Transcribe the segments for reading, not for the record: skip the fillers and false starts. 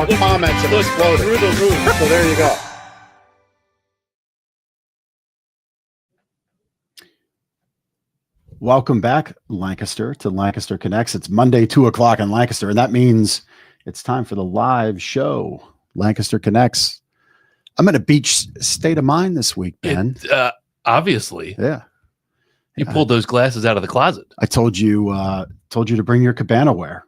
our comments have exploded through the roof. So there you go. Welcome back, Lancaster, to Lancaster Connects. It's Monday, 2 o'clock in Lancaster, and that means it's time for the live show, Lancaster Connects. I'm in a beach state of mind this week, Ben. Obviously. Yeah. You pulled those glasses out of the closet. I told you to bring your cabana wear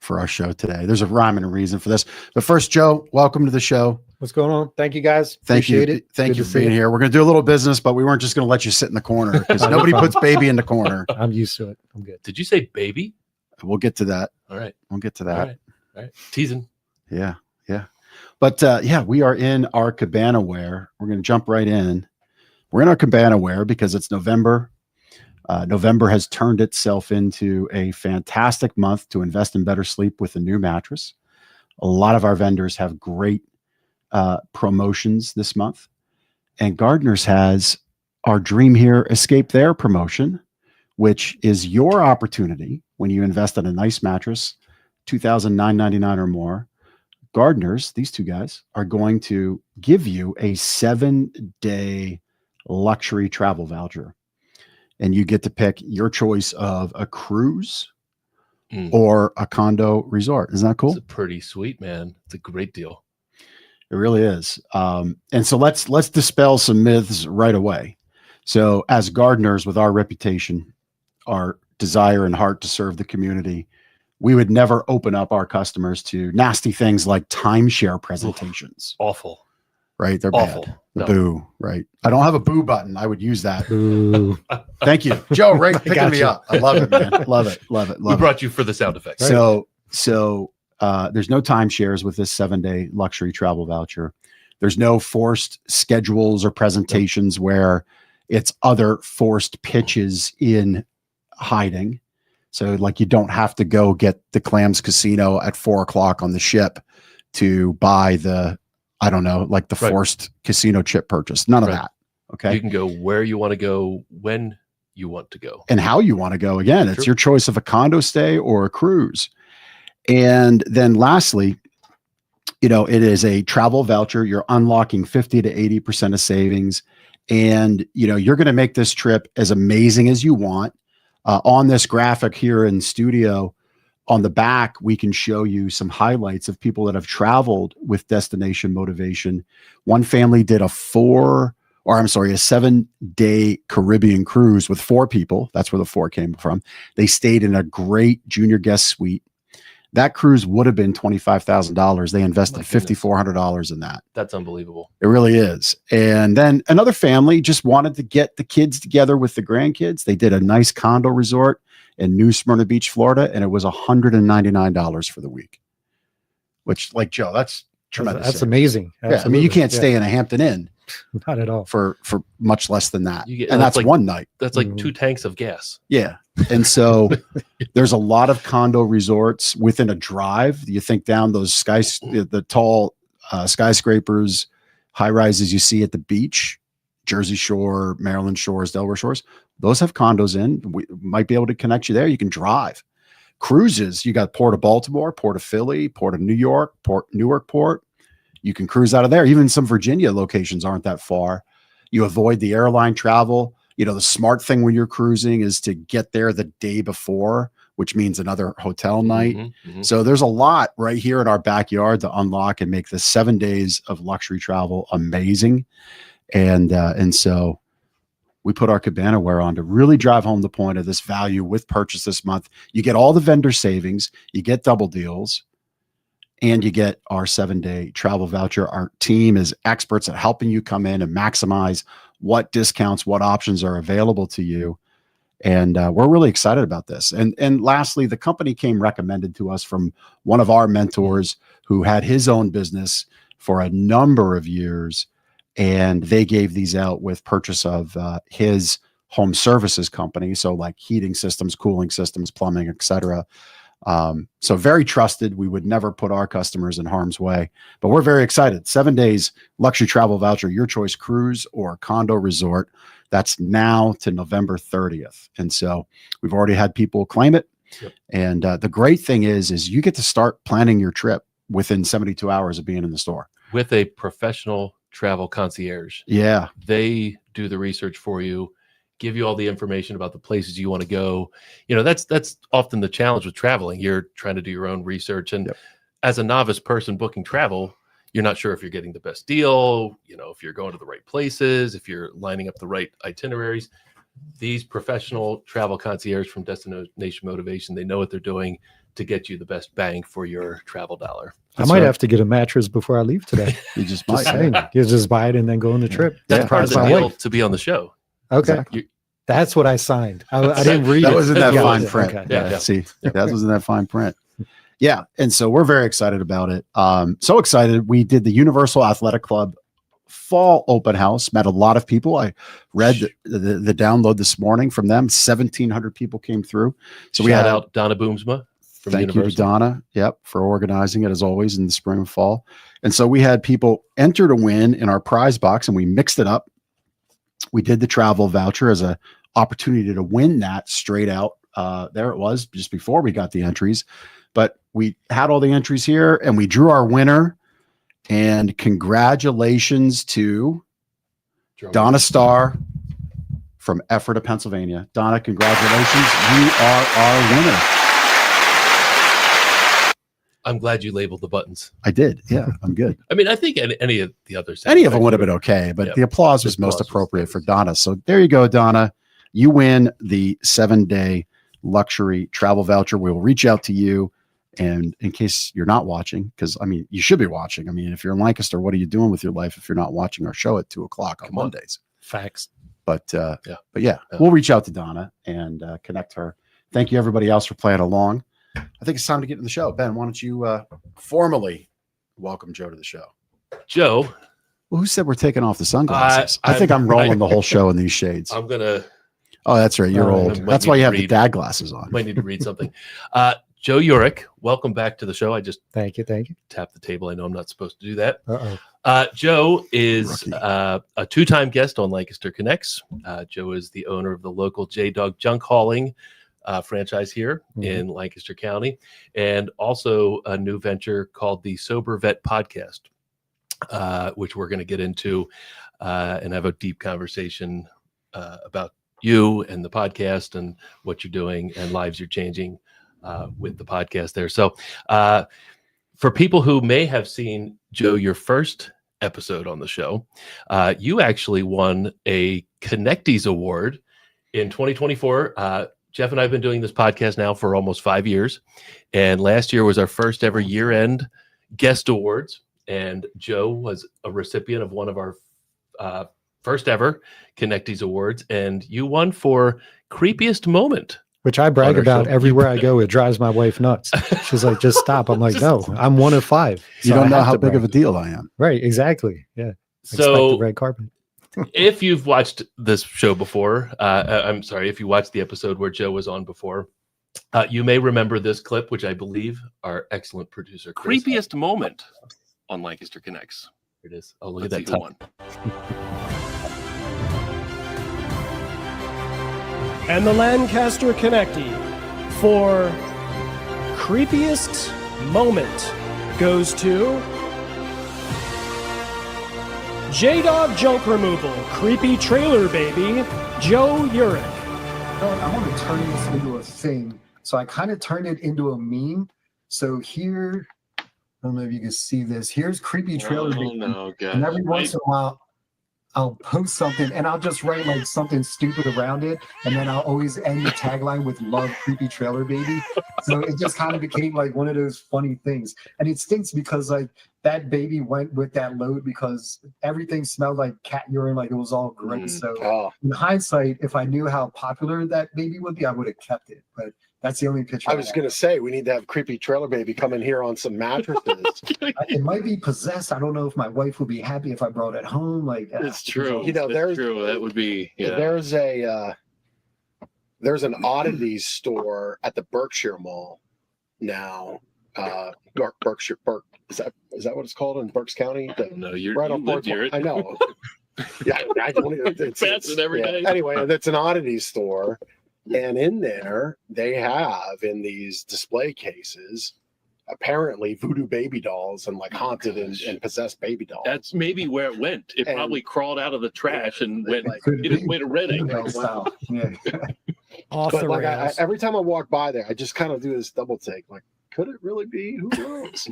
for our show today. There's a rhyme and a reason for this. But first, Joe, welcome to the show. What's going on? Thank you, guys. Thank Appreciate you. it. Thank Good you to for see being here. We're going to do a little business, but we weren't just going to let you sit in the corner because nobody puts baby in the corner. I'm used to it. I'm good. Did you say baby? We'll get to that. All right. We'll get to that. All right. Teasing. Yeah. Yeah. But we are in our cabana wear. We're going to jump right in. We're in our cabana wear because it's November. November has turned itself into a fantastic month to invest in better sleep with a new mattress. A lot of our vendors have great promotions this month. And Gardner's has our Dream Here Escape There promotion, which is your opportunity when you invest in a nice mattress, $2,999 or more. Gardner's, these two guys, are going to give you a 7-day luxury travel voucher. And you get to pick your choice of a cruise or a condo resort. Isn't that cool? It's pretty sweet, man. It's a great deal. It really is. And so let's dispel some myths right away. So as Gardners, with our reputation, our desire and heart to serve the community, we would never open up our customers to nasty things like timeshare presentations. Awful. Right? They're awful. Bad. No. Boo. Right. I don't have a boo button. I would use that. Boo. Thank you. Joe, right? Picking me up. I love it, man. Love it. Love it. We brought you for the sound effects. Right? So there's no timeshares with this 7-day luxury travel voucher. There's no forced schedules or presentations where it's other forced pitches in hiding. So like you don't have to go get the Clams Casino at 4 o'clock on the ship to buy the, I don't know, like the forced casino chip purchase. None of that. Okay. You can go where you want to go, when you want to go. And how you want to go. Again, it's your choice of a condo stay or a cruise. And then lastly, it is a travel voucher. You're unlocking 50 to 80% of savings. And, you're going to make this trip as amazing as you want. On this graphic here in studio, on the back, we can show you some highlights of people that have traveled with Destination Motivation. One family did a 7-day Caribbean cruise with 4 people. That's where the 4 came from. They stayed in a great junior guest suite. That cruise would have been $25,000. They invested $5,400 in that. That's unbelievable. It really is. And then another family just wanted to get the kids together with the grandkids. They did a nice condo resort in New Smyrna Beach, Florida, and it was $199 for the week. Which, like Joe, that's tremendous. That's amazing. Yeah, I mean, you can't stay in a Hampton Inn. Not at all. For much less than that. And that's like one night. That's like 2 tanks of gas. Yeah. And so there's a lot of condo resorts within a drive. You think down those the tall skyscrapers, high rises you see at the beach, Jersey Shore, Maryland Shores, Delaware Shores. Those have condos in. We might be able to connect you there. You can drive. Cruises, you got Port of Baltimore, Port of Philly, Port of New York, Newark Port. You can cruise out of there. Even some Virginia locations aren't that far. You avoid the airline travel. The smart thing when you're cruising is to get there the day before, which means another hotel night. So there's a lot right here in our backyard to unlock and make the 7 days of luxury travel amazing. And so we put our cabana wear on to really drive home the point of this value with purchase this month. You get all the vendor savings, you get double deals, and you get our 7-day travel voucher. Our team is experts at helping you come in and maximize what discounts, what options are available to you. And we're really excited about this. And lastly, the company came recommended to us from one of our mentors who had his own business for a number of years. And they gave these out with purchase of his home services company. So like heating systems, cooling systems, plumbing, etc. So very trusted. We would never put our customers in harm's way, but we're very excited. 7 days luxury travel voucher, your choice cruise or condo resort. That's now to November 30th. And so we've already had people claim it. Yep. And the great thing is you get to start planning your trip within 72 hours of being in the store. With a professional travel concierge. Yeah. They do the research for you, give you all the information about the places you want to go. You know, that's often the challenge with traveling. You're trying to do your own research. And as a novice person booking travel, you're not sure if you're getting the best deal, you know, if you're going to the right places, if you're lining up the right itineraries. These professional travel concierge from Destination Motivation, they know what they're doing to get you the best bang for your travel dollar. I might have to get a mattress before I leave today. You just Just might. saying. You just buy it and then go on the trip. That's part of the my deal wife. to be on the show. Okay. Exactly. That's what I signed. I didn't read That it. was in that Yeah, fine yeah, print. okay. Yeah. See, that was in that fine print. Yeah. And so we're very excited about it. So excited. We did the Universal Athletic Club fall open house, met a lot of people. I read the download this morning from them. 1,700 people came through. So we Shout had out Donna Boomsma. Thank you to Donna. Yep. For organizing it as always in the spring and fall. And so we had people enter to win in our prize box and we mixed it up. We did the travel voucher as a opportunity to win that straight out. There it was just before we got the entries, but we had all the entries here and we drew our winner. And congratulations to Donna Starr from Ephrata, Pennsylvania. Donna, congratulations. You are our winner. I'm glad you labeled the buttons. I did. Yeah, I'm good. I mean, I think any of the others. Any of them would have been okay, but the applause was most appropriate for Donna. So there you go, Donna. You win the 7-day luxury travel voucher. We will reach out to you. And in case you're not watching, because I mean, you should be watching. I mean, if you're in Lancaster, what are you doing with your life if you're not watching our show at 2:00 on Mondays? Facts. But we'll reach out to Donna and connect her. Thank you, everybody else, for playing along. I think it's time to get in the show. Ben, why don't you formally welcome Joe to the show? Joe. Well, who said we're taking off the sunglasses? I think I'm rolling the whole show in these shades. I'm going to. Oh, that's right. You're old. That's why you have the dad glasses on. Might need to read something. Joe Yurick, welcome back to the show. I just thank you. Tapped the table. I know I'm not supposed to do that. Uh-oh. Joe is a 2-time guest on Lancaster Connects. Joe is the owner of the local J-Dog Junk Hauling franchise here in Lancaster County, and also a new venture called the Sober Vet Podcast, which we're going to get into and have a deep conversation about you and the podcast and what you're doing and lives you're changing with the podcast there. So for people who may have seen, Joe, your first episode on the show, you actually won a Connecties Award in 2024. Jeff and I have been doing this podcast now for almost 5 years. And last year was our first ever year-end guest awards. And Joe was a recipient of one of our first ever Connecties Awards. And you won for Creepiest Moment. Which I brag about everywhere I go. It drives my wife nuts. She's like, just stop. I'm like, no, I'm 1 of 5. You don't know how big of a deal I am. Right. Exactly. Yeah. So the red carpet. If you've watched this show before, I'm sorry, if you watched the episode where Joe was on before, you may remember this clip, which I believe our excellent producer, Chris, Creepiest moment on Lancaster Connects. Here it is. Oh, look at that top one. And the Lancaster Connectee for creepiest moment goes to J-Dog Junk Removal, Creepy Trailer Baby, Joe Yurick. I want to turn this into a thing. So I kind of turned it into a meme. So here, I don't know if you can see this. Here's Creepy Trailer Baby. No, God. And every once in a while, I'll post something and I'll just write like something stupid around it. And then I'll always end the tagline with "Love Creepy Trailer Baby." So it just kind of became like one of those funny things. And it stinks because like that baby went with that load because everything smelled like cat urine, like it was all gross. So in hindsight, if I knew how popular that baby would be, I would have kept it. But that's the only picture. I was going to say, we need to have Creepy Trailer Baby come in here on some mattresses. It might be possessed. I don't know if my wife would be happy if I brought it home. Like it's true. You know, there's true. That would be. Yeah. There's an oddities store at the Berkshire Mall now. Berkshire. Is that what it's called in Berks County? No, you're right you on lived here. I know. Yeah, it's it every day. Anyway, it's an oddities store. And in there, they have in these display cases apparently voodoo baby dolls and like haunted and possessed baby dolls. That's maybe where it went. It And- probably crawled out of the trash and went Like, it its way to Reading. Style. Yeah. Off but the like rails. every time I walk by there, I just kind of do this double take. Like, could it really be? Who knows?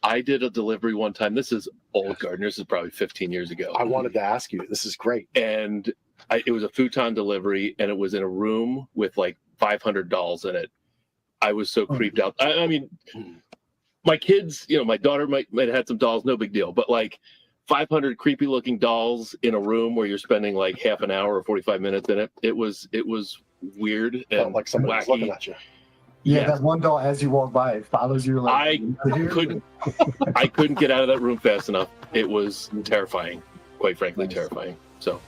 I did a delivery one time. This is old gardeners. This is probably 15 years ago. I wanted to ask you. This is great. And it was a futon delivery, and it was in a room with like 500 dolls in it. I was so creeped out. I mean, my kids, my daughter might have had some dolls, no big deal. But like 500 creepy looking dolls in a room where you're spending like half an hour or 45 minutes in it. It was weird Felt and like somebody was wacky. looking at you. Yeah, Yeah. that one doll as you walk by, it follows you. Like, I couldn't get out of that room fast enough. It was terrifying, quite frankly, terrifying. So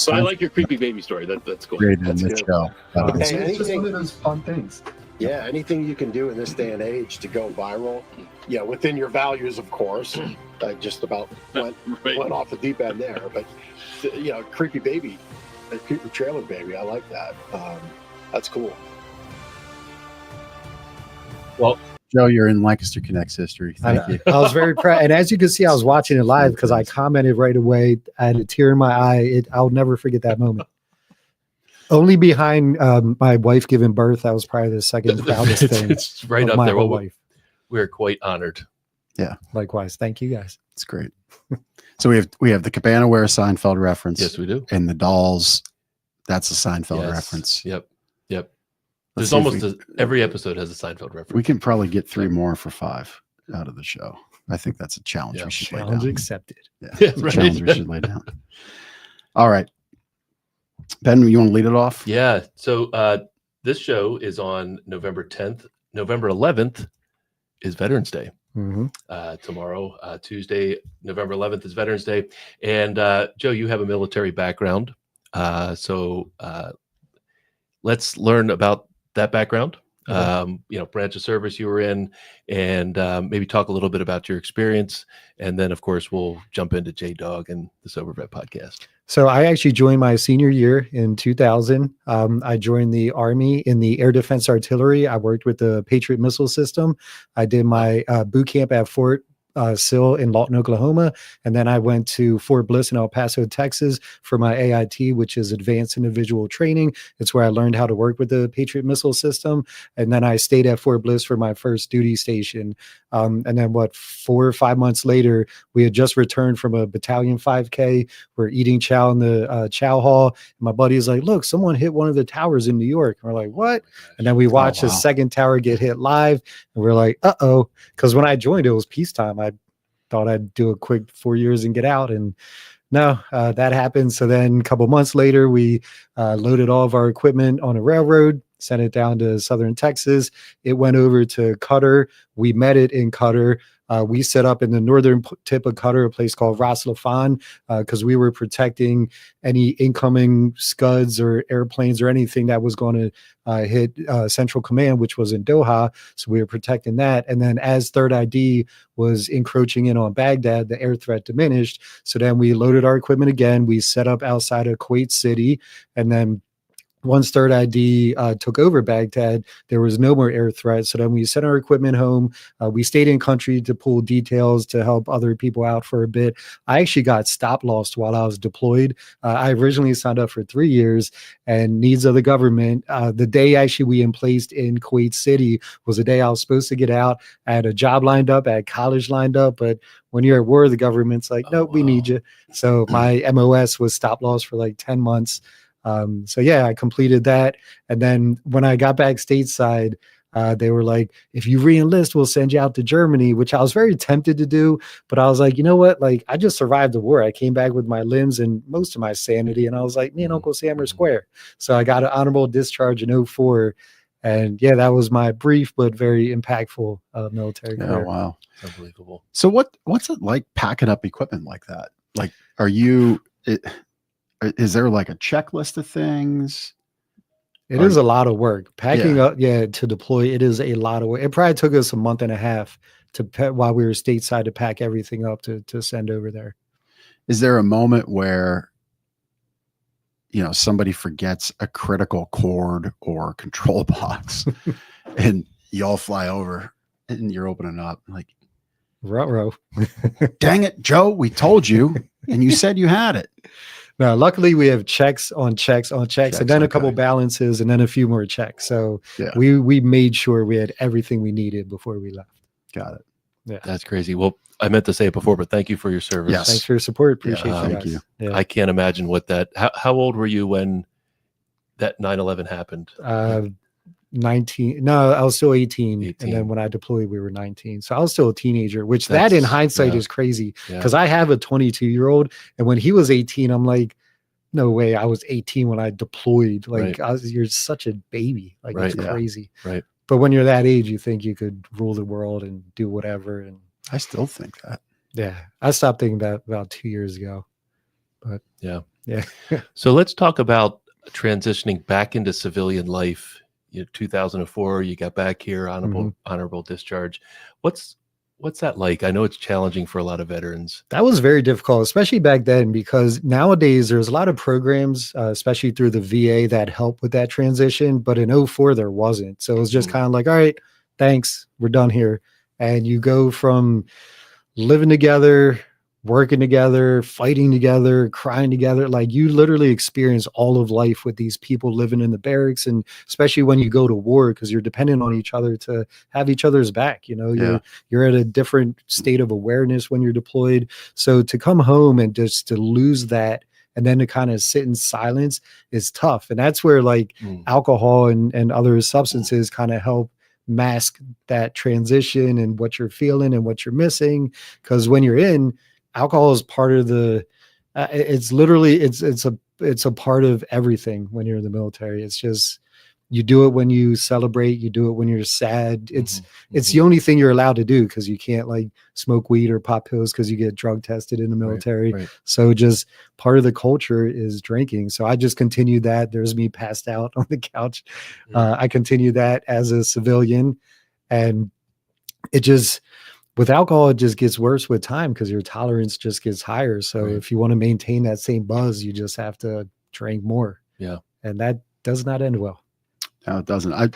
I like your creepy baby story. That's cool. Great in That's this good. show. It's Hey, just one anything- of those fun things. Yeah, anything you can do in this day and age to go viral, within your values, of course. I just about went off the deep end there, but creepy baby, a creepy trailer baby. I like that. That's cool. Joe, you're in Lancaster Connects history. Thank you. I was very proud. And as you can see, I was watching it live because I commented right away. I had a tear in my eye. I'll never forget that moment. Only behind my wife giving birth, that was probably the second proudest thing. It's right of up my there. whole Well, life. we're quite honored. Likewise. Thank you guys. It's great. So we have the Cabana Wear Seinfeld reference. Yes, we do. And the dolls. That's a Seinfeld Yes. reference. Yep. Let's There's see if almost every episode has a Seinfeld reference. we can probably get 3 more for 5 out of the show. I think that's a challenge Yeah. we should lay Challenge down. accepted. Yeah, Yeah, it's a right. challenge we should lay down. All right. Ben, you want to lead it off? Yeah. So this show is on November 10th. November 11th is Veterans Day. Mhm. Tomorrow, Tuesday, November 11th is Veterans Day. And Joe, you have a military background. So let's learn about that background. Branch of service you were in, and maybe talk a little bit about your experience. And then, of course, we'll jump into J-Dog and the Sober Vet podcast. So I actually joined my senior year in 2000. I joined the Army in the Air Defense Artillery. I worked with the Patriot Missile System. I did my boot camp at Fort Sill in Lawton, Oklahoma. And then I went to Fort Bliss in El Paso, Texas for my AIT, which is Advanced Individual Training. It's where I learned how to work with the Patriot Missile System. And then I stayed at Fort Bliss for my first duty station. And then 4 or 5 months later, we had just returned from a battalion 5K. We're eating chow in the chow hall. And my buddy is like, look, someone hit one of the towers in New York. And we're like, what? And then we watched the second tower get hit live. And we're like, uh-oh. Because when I joined, it was peacetime. I thought I'd do a quick 4 years and get out. And no, that happened. So then a couple months later, we loaded all of our equipment on a railroad, sent it down to southern Texas. It went over to Qatar. We met it in Qatar. We set up in the northern tip of Qatar, a place called Ras Laffan, because we were protecting any incoming Scuds or airplanes or anything that was going to hit Central Command, which was in Doha. So we were protecting that. And then as Third ID was encroaching in on Baghdad, the air threat diminished. So then we loaded our equipment again. We set up outside of Kuwait City. And then once Third ID took over Baghdad, there was no more air threat. So then we sent our equipment home. We stayed in country to pull details to help other people out for a bit. I actually got stop lost while I was deployed. I originally signed up for 3 years, and needs of the government. The day actually we emplaced in Kuwait City was the day I was supposed to get out. I had a job lined up, I had college lined up, but when you're at war, the government's like, nope, we need you. So my MOS was stop loss for like 10 months. So yeah, I completed that. And then when I got back stateside, they were like, if you re-enlist, we'll send you out to Germany, which I was very tempted to do. But I was like, you know what? Like, I just survived the war. I came back with my limbs and most of my sanity. And I was like, me and Uncle Sam are square. So I got an honorable discharge in 2004. And yeah, that was my brief but very impactful military career. Oh, wow. Unbelievable. So what's it like packing up equipment like that? Like, is there like a checklist of things? It is a lot of work. Packing up, to deploy, it is a lot of work. It probably took us a month and a half while we were stateside to pack everything up to send over there. Is there a moment where, somebody forgets a critical cord or control box and you all fly over and you're opening up like, Ruh-roh. dang it, Joe, we told you, and you said you had it. Now, luckily, we have checks on checks on checks, and then a couple okay. balances, and then a few more checks. So Yeah. we made sure we had everything we needed before we left. Got it. Yeah, That's crazy. Well, I meant to say it before, but thank you for your service. Yes. thanks for your support. Yeah, Appreciate you thank guys. you. Yeah. I can't imagine what that. How old were you when that 9/11 happened? 19. No, I was still 18. 18. And then when I deployed, we were 19. So I was still a teenager, which that in hindsight is crazy because I have a 22-year-old. And when he was 18, I'm like, no way. I was 18 when I deployed. Like you're such a baby. Like it's crazy. Right. But when you're that age, you think you could rule the world and do whatever. And I still think that. yeah, I stopped thinking that about 2 years ago. But yeah. Yeah. So let's talk about transitioning back into civilian life. 2004, you got back here, honorable discharge. What's that like? I know it's challenging for a lot of veterans. That was very difficult, especially back then, because nowadays there's a lot of programs, especially through the VA, that help with that transition. But in 04, there wasn't. So it was just kind of like, all right, thanks, we're done here. And you go from living together, working together, fighting together, crying together. Like you literally experience all of life with these people living in the barracks. And especially when you go to war, because you're dependent on each other to have each other's back. You're at a different state of awareness when you're deployed. So to come home and just to lose that and then to kind of sit in silence is tough. And that's where like alcohol and other substances kind of help mask that transition and what you're feeling and what you're missing. Because when you're in, alcohol is part of the it's literally it's a part of everything when you're in the military. It's just you do it when you celebrate, you do it when you're sad. It's the only thing you're allowed to do because you can't like smoke weed or pop pills because you get drug tested in the military. Right. So just part of the culture is drinking. So I just continued that. There's me passed out on the couch. I continued that as a civilian, and it just with alcohol, it just gets worse with time because your tolerance just gets higher. So if you want to maintain that same buzz, you just have to drink more. Yeah. And that does not end well. No, it doesn't. I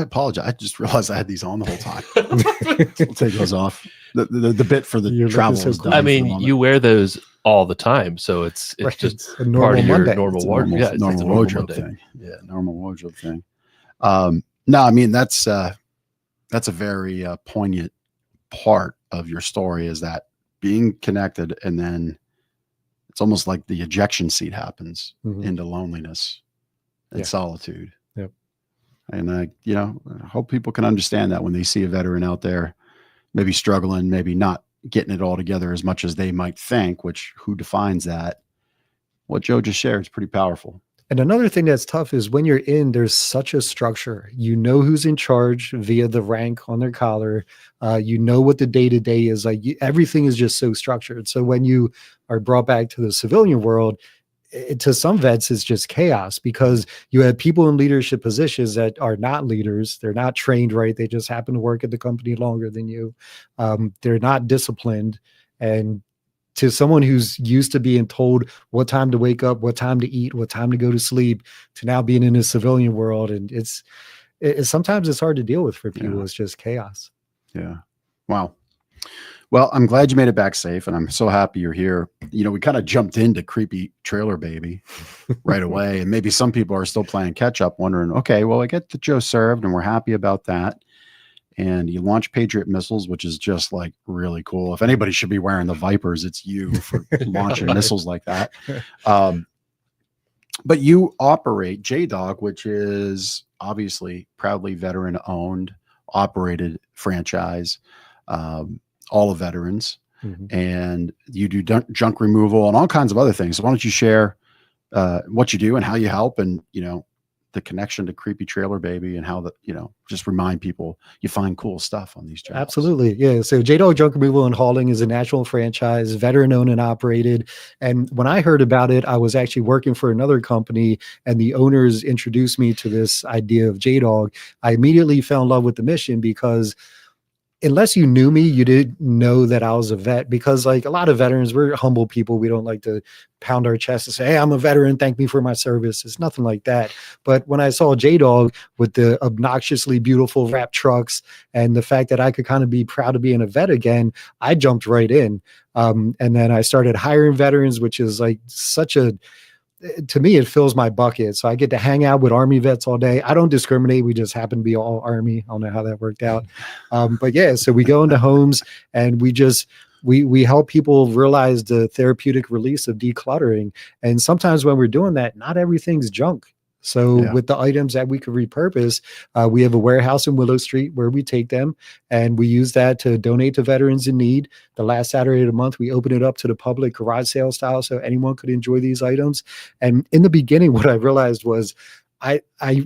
apologize. I just realized I had these on the whole time. We'll take those off. The bit for the travel is done. I mean, you wear those all the time, so it's just a normal part of Monday. your normal wardrobe. Yeah, it's normal wardrobe thing. Yeah, normal wardrobe thing. No, I mean that's a very poignant part of your story, is that being connected, and then it's almost like the ejection seat happens into loneliness and solitude. Yep. And I hope people can understand that when they see a veteran out there, maybe struggling, maybe not getting it all together as much as they might think, which who defines that? What Joe just shared is pretty powerful. And another thing that's tough is when you're in, there's such a structure. You know who's in charge via the rank on their collar. You know what the day-to-day is like. Everything is just so structured. So when you are brought back to the civilian world, to some vets, it's just chaos because you have people in leadership positions that are not leaders. They're not trained right. They just happen to work at the company longer than you. They're not disciplined. And to someone who's used to being told what time to wake up, what time to eat, what time to go to sleep, to now being in a civilian world. And it's sometimes it's hard to deal with for people. Yeah. It's just chaos. Yeah. Wow. Well, I'm glad you made it back safe, and I'm so happy you're here. We kind of jumped into creepy trailer baby right away. And maybe some people are still playing catch up, wondering, okay, well, I get that Joe served and we're happy about that. And you launch Patriot missiles, which is just like really cool. If anybody should be wearing the Vipers, it's you for launching missiles like that. But you operate JDOG, which is obviously proudly veteran owned, operated franchise, all of veterans, and you do junk removal and all kinds of other things. So why don't you share what you do and how you help, and the connection to creepy trailer baby, and how just remind people you find cool stuff on these jobs. Absolutely. Yeah. So JDOG Junk Removal and Hauling is a national franchise, veteran owned and operated. And when I heard about it, I was actually working for another company, and the owners introduced me to this idea of JDOG. I immediately fell in love with the mission because unless you knew me, you didn't know that I was a vet, because like a lot of veterans, we're humble people. We don't like to pound our chest and say, hey, I'm a veteran, thank me for my service. It's nothing like that. But when I saw J-Dog with the obnoxiously beautiful wrap trucks and the fact that I could kind of be proud of being a vet again, I jumped right in. And then I started hiring veterans, which is like to me, it fills my bucket. So I get to hang out with Army vets all day. I don't discriminate. We just happen to be all Army. I don't know how that worked out. But yeah, so we go into homes and we help people realize the therapeutic release of decluttering. And sometimes when we're doing that, not everything's junk. So with the items that we could repurpose, we have a warehouse in Willow Street where we take them and we use that to donate to veterans in need. The last Saturday of the month, we open it up to the public, garage sale style, so anyone could enjoy these items. And in the beginning, what I realized was I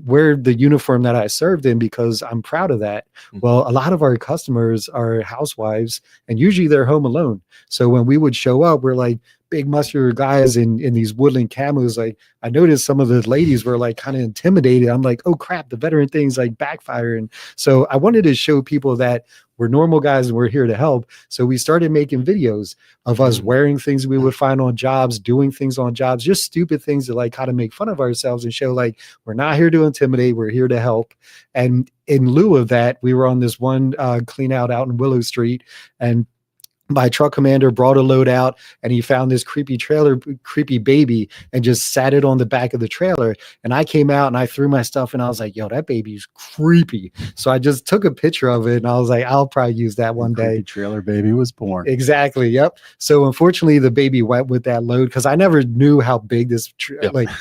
wear the uniform that I served in because I'm proud of that. Well, a lot of our customers are housewives and usually they're home alone. So when we would show up, we're like big muscular guys in these woodland camos. Like I noticed some of the ladies were like kind of intimidated. I'm like, oh crap, the veteran thing's like backfiring. So I wanted to show people that we're normal guys and we're here to help. So we started making videos of us wearing things we would find on jobs, doing things on jobs, just stupid things to like kind of make fun of ourselves and show like, we're not here to intimidate, we're here to help. And in lieu of that, we were on this one clean out in Willow Street, and my truck commander brought a load out and he found this creepy baby and just sat it on the back of the trailer. And I came out and I threw my stuff and I was like, yo, that baby's creepy. So I just took a picture of it and I was like, I'll probably use that one day. Trailer baby was born. Exactly. Yep. So unfortunately the baby went with that load because I never knew how big this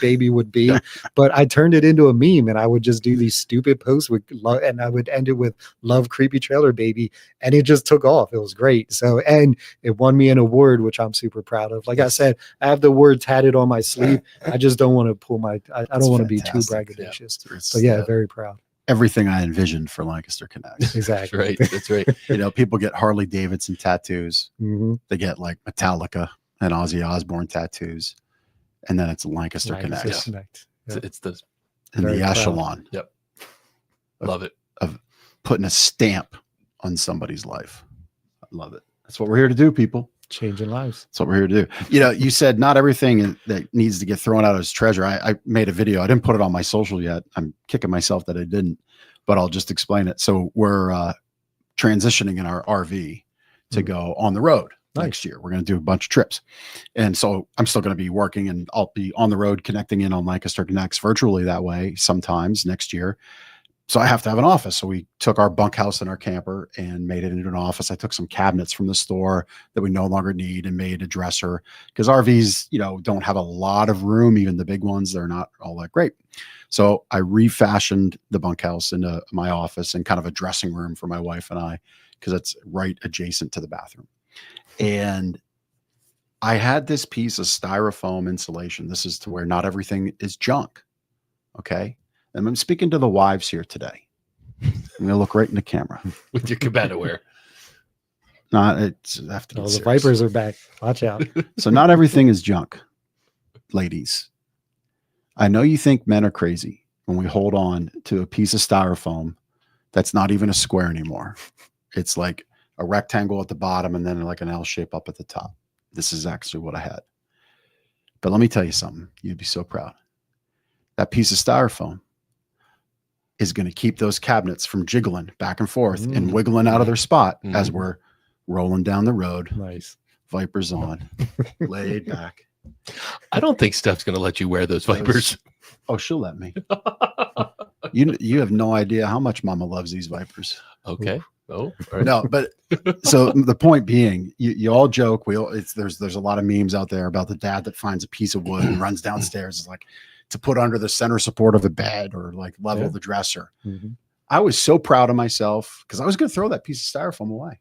baby would be, but I turned it into a meme and I would just do these stupid posts with love, and I would end it with love creepy trailer baby. And it just took off. It was great. So, and it won me an award, which I'm super proud of. Like I said, I have the word tatted on my sleeve. I just don't want to pull I don't want to be too braggadocious. Yeah. So yeah, very proud. Everything I envisioned for Lancaster Connects. Exactly. That's right. That's right. You know, people get Harley Davidson tattoos. They get like Metallica and Ozzy Osbourne tattoos. And then it's Lancaster Connects. Yeah. It's the echelon. Yep. Love it. Of putting a stamp on somebody's life. I love it. That's what we're here to do, people. Changing lives. That's what we're here to do. You know, you said not everything that needs to get thrown out as treasure. I made a video. I didn't put it on my social yet. I'm kicking myself that I didn't, but I'll just explain it. So we're transitioning in our RV to go on the road next year. We're going to do a bunch of trips. And so I'm still going to be working and I'll be on the road connecting in on Lancaster Connects virtually that way sometimes next year. So I have to have an office. So we took our bunkhouse and our camper and made it into an office. I took some cabinets from the store that we no longer need and made a dresser because RVs, you know, don't have a lot of room. Even the big ones, they're not all that great. So I refashioned the bunkhouse into my office and kind of a dressing room for my wife and I, because it's right adjacent to the bathroom. And I had this piece of styrofoam insulation. This is to where not everything is junk. Okay. And I'm speaking to the wives here today. I'm going to look right in the camera. With your cabana wear. Not it's after the vipers are back. Watch out. So not everything is junk, ladies. I know you think men are crazy when we hold on to a piece of styrofoam that's not even a square anymore. It's like a rectangle at the bottom and then like an L shape up at the top. This is actually what I had. But let me tell you something. You'd be so proud. That piece of styrofoam is going to keep those cabinets from jiggling back and forth and wiggling out of their spot as we're rolling down the road. Nice. Vipers on, laid back. I don't think Steph's going to let you wear those Vipers. Oh, she'll let me. You have no idea how much Mama loves these Vipers. Okay. Oh, right. No, but so the point being, you all joke. There's a lot of memes out there about the dad that finds a piece of wood and runs downstairs. It's like to put under the center support of a bed or like level the dresser. I was so proud of myself because I was going to throw that piece of styrofoam away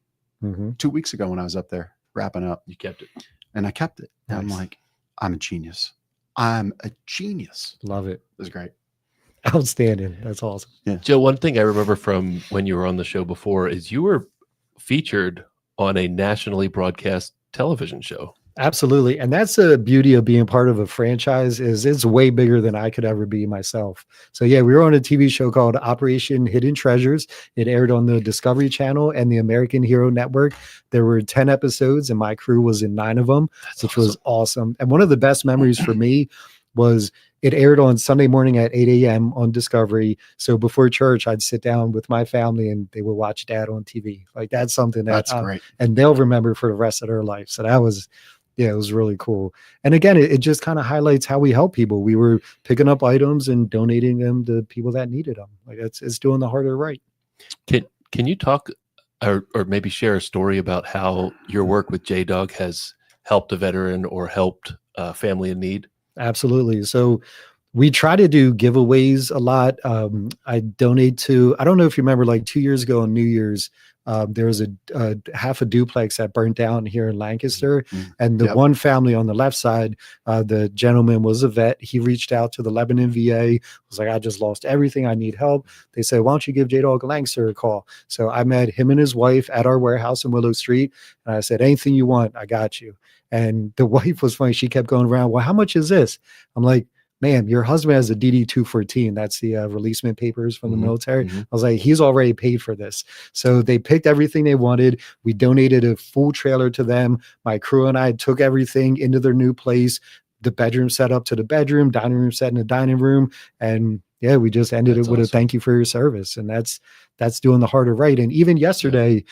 2 weeks ago when I was up there wrapping up. You kept it. And I kept it. Nice. And I'm like, I'm a genius. I'm a genius. Love it. It was great. Outstanding. That's awesome. Yeah. Joe, one thing I remember from when you were on the show before is you were featured on a nationally broadcast television show. Absolutely. And that's the beauty of being part of a franchise is it's way bigger than I could ever be myself. So yeah, we were on a TV show called Operation Hidden Treasures. It aired on the Discovery Channel and the American Hero Network. There were 10 episodes and my crew was in 9 of them, which was awesome. And one of the best memories for me was it aired on Sunday morning at 8 a.m. on Discovery. So before church, I'd sit down with my family and they would watch Dad on TV. Like that's something That's great. And they'll remember for the rest of their life. So that was, yeah, it was really cool. And again, it just kind of highlights how we help people. We were picking up items and donating them to people that needed them. Like it's doing the harder right. Can you talk or maybe share a story about how your work with J-Dog has helped a veteran or helped a family in need? Absolutely. So we try to do giveaways a lot. I donate to, I don't know if you remember, like 2 years ago on New Year's, there was a half a duplex that burnt down here in Lancaster. And the one family on the left side, the gentleman was a vet. He reached out to the Lebanon VA, was like, I just lost everything. I need help. They said, why don't you give J-Dog Lancaster a call? So I met him and his wife at our warehouse in Willow Street. And I said, anything you want, I got you. And the wife was funny. She kept going around, well, how much is this? I'm like, ma'am, your husband has a DD-214. That's the releasement papers from the military. I was like, he's already paid for this. So they picked everything they wanted. We donated a full trailer to them. My crew and I took everything into their new place, the bedroom set up to the bedroom, dining room set in the dining room. And yeah, we just ended it with a thank you for your service. And that's doing the harder right. And even yesterday,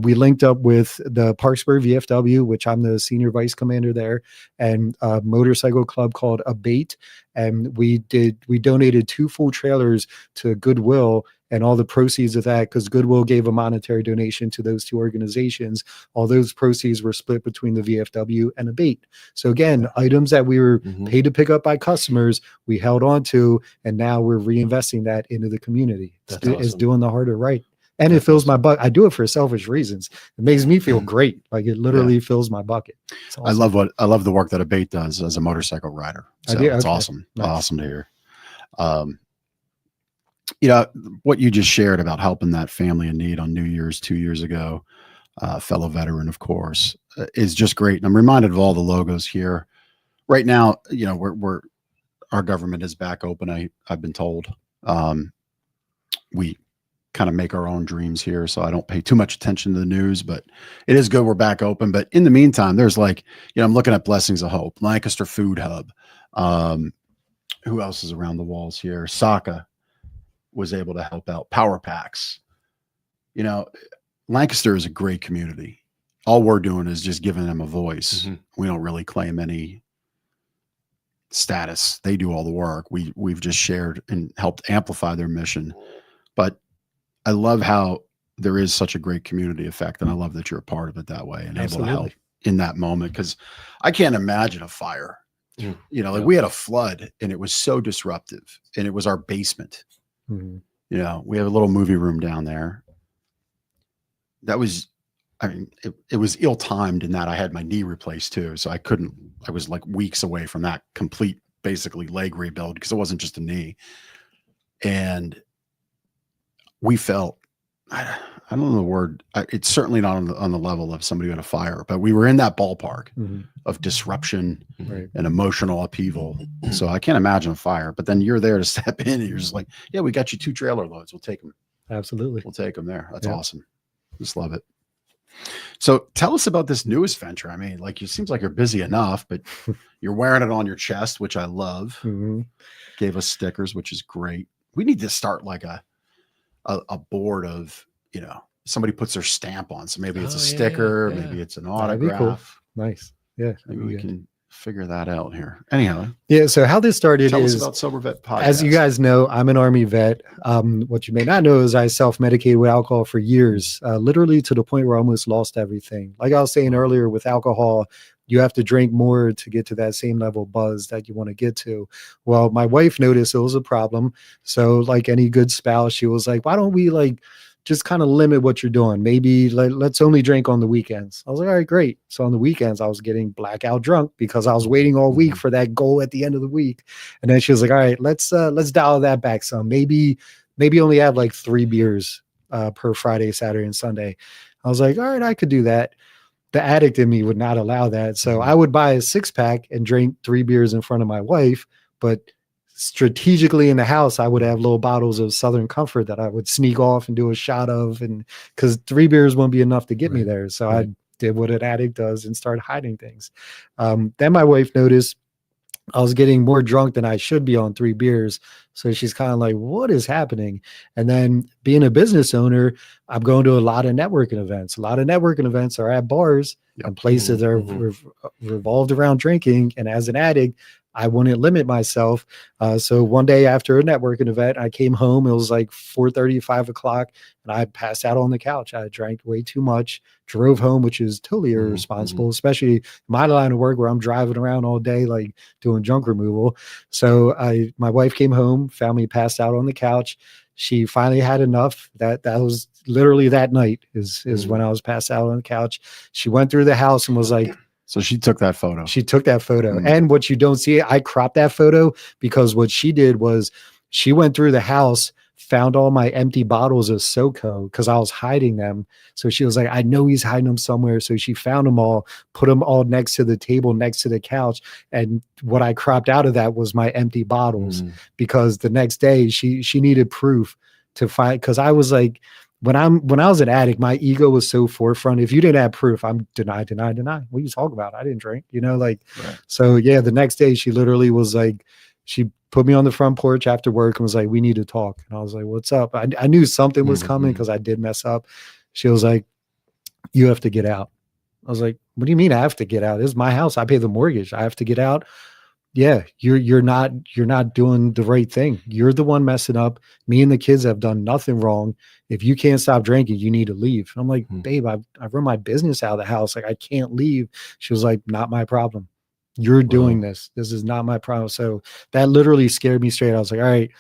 we linked up with the Parksburg VFW, which I'm the senior vice commander there, and a motorcycle club called Abate. And we donated 2 full trailers to Goodwill, and all the proceeds of that, because Goodwill gave a monetary donation to those 2 organizations, all those proceeds were split between the VFW and Abate. So again, items that we were paid to pick up by customers, we held on to, and now we're reinvesting that into the community. It's doing the harder right. And it fills my bucket. I do it for selfish reasons. It makes me feel great. Like it literally fills my bucket. Awesome. I love the work that Abate does as a motorcycle rider. So it's awesome. Nice. Awesome to hear. You know, what you just shared about helping that family in need on New Year's 2 years ago, fellow veteran, of course, is just great. And I'm reminded of all the logos here right now. You know, our government is back open. I've been told. We kind of make our own dreams here, so I don't pay too much attention to the news, but it is good we're back open. But in the meantime, there's like, you know, I'm looking at Blessings of Hope, Lancaster Food Hub. Who else is around the walls here? Saka was able to help out. Power Packs. You know, Lancaster is a great community. All we're doing is just giving them a voice. We don't really claim any status. They do all the work. We've just shared and helped amplify their mission. But I love how there is such a great community effect, and I love that you're a part of it that way and able to help in that moment, because I can't imagine a fire. You know, like we had a flood and it was so disruptive, and it was our basement. You know, we have a little movie room down there. That was, I mean, it was ill-timed in that I had my knee replaced too. So I was like weeks away from that complete, basically leg rebuild, because it wasn't just a knee. And we felt, I don't know the word, it's certainly not on the level of somebody who had a fire, but we were in that ballpark of disruption and emotional upheaval. So I can't imagine a fire, but then you're there to step in and you're just like, yeah, we got you 2 trailer loads. We'll take them. Absolutely. We'll take them there. That's awesome. Just love it. So tell us about this newest venture. I mean, like, it seems like you're busy enough, but you're wearing it on your chest, which I love. Gave us stickers, which is great. We need to start like a board of, you know, somebody puts their stamp on. So maybe it's a sticker, maybe it's an autograph. Cool. Nice. Yeah. Maybe we can figure that out here. Anyhow. Yeah. So how this started tell is, us about Sober Vet Podcast. As you guys know, I'm an Army vet. What you may not know is I self-medicated with alcohol for years, literally to the point where I almost lost everything. Like I was saying earlier, with alcohol, you have to drink more to get to that same level of buzz that you want to get to. Well, my wife noticed it was a problem. So like any good spouse, she was like, why don't we like just kind of limit what you're doing? Maybe let's only drink on the weekends. I was like, all right, great. So on the weekends, I was getting blackout drunk because I was waiting all week for that goal at the end of the week. And then she was like, all right, let's dial that back some. Maybe only have like 3 beers per Friday, Saturday, and Sunday. I was like, all right, I could do that. the addict in me would not allow that. So I would buy a 6-pack and drink 3 beers in front of my wife, but strategically in the house, I would have little bottles of Southern Comfort that I would sneak off and do a shot of, and because 3 beers wouldn't be enough to get me there. So I did what an addict does and started hiding things. Then my wife noticed I was getting more drunk than I should be on 3 beers. So she's kind of like, what is happening? And then being a business owner, I'm going to a lot of networking events. A lot of networking events are at bars and places that are revolved around drinking. And as an addict, I wouldn't limit myself. So one day after a networking event, I came home. It was like 4:30, 5 o'clock, and I passed out on the couch. I drank way too much, drove home, which is totally irresponsible, especially my line of work where I'm driving around all day, like doing junk removal. So my wife came home, found me passed out on the couch. She finally had enough. That was literally that night is when I was passed out on the couch. She went through the house and was like, so she took that photo. She took that photo. And what you don't see, I cropped that photo because what she did was she went through the house, found all my empty bottles of SoCo because I was hiding them. So she was like, I know he's hiding them somewhere. So she found them all, put them all next to the table, next to the couch. And what I cropped out of that was my empty bottles because the next day she needed proof to find, because I was like, when I was an addict, my ego was so forefront. If you didn't have proof, I'm deny. What are you talking about? I didn't drink, So yeah, the next day she literally was like, she put me on the front porch after work and was like, we need to talk. And I was like, what's up? I knew something was coming because I did mess up. She was like, you have to get out. I was like, what do you mean I have to get out? This is my house. I pay the mortgage. I have to get out. Yeah, you're not doing the right thing. You're the one messing up. Me and the kids have done nothing wrong. If you can't stop drinking, you need to leave. And I'm like, babe, I run my business out of the house. Like, I can't leave. She was like, not my problem. You're doing this. This is not my problem. So that literally scared me straight. I was like, all right,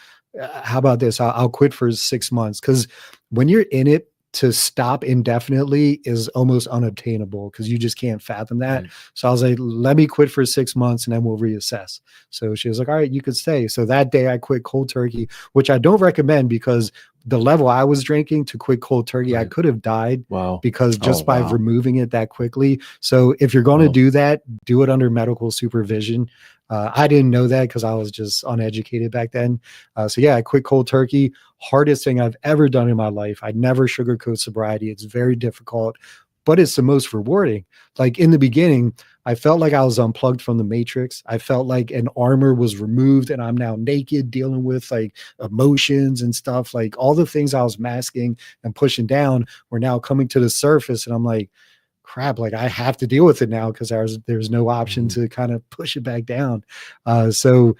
how about this? I'll quit for 6 months. Because when you're in it, to stop indefinitely is almost unobtainable because you just can't fathom that. So I was like, let me quit for 6 months and then we'll reassess. So she was like, all right, you could stay. So that day I quit cold turkey, which I don't recommend because the level I was drinking to quit cold turkey, I could have died because just by removing it that quickly. So if you're going to do that, do it under medical supervision. I didn't know that because I was just uneducated back then. So yeah, I quit cold turkey. Hardest thing I've ever done in my life. I never sugarcoat sobriety. It's very difficult, but it's the most rewarding. Like in the beginning, I felt like I was unplugged from the matrix. I felt like an armor was removed and I'm now naked dealing with like emotions and stuff. Like all the things I was masking and pushing down were now coming to the surface. And I'm like, crap, like I have to deal with it now because there's no option to kind of push it back down. So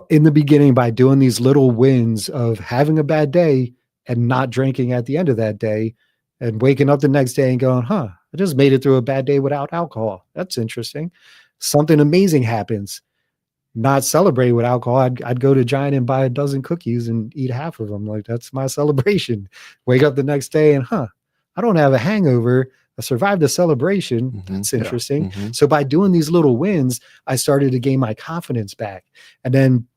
in the beginning, by doing these little wins of having a bad day and not drinking at the end of that day and waking up the next day and going, I just made it through a bad day without alcohol. That's interesting. Something amazing happens. Not celebrate with alcohol. I'd go to Giant and buy a dozen cookies and eat half of them. Like that's my celebration. Wake up the next day and I don't have a hangover. I survived the celebration. That's interesting. So by doing these little wins, I started to gain my confidence back. And then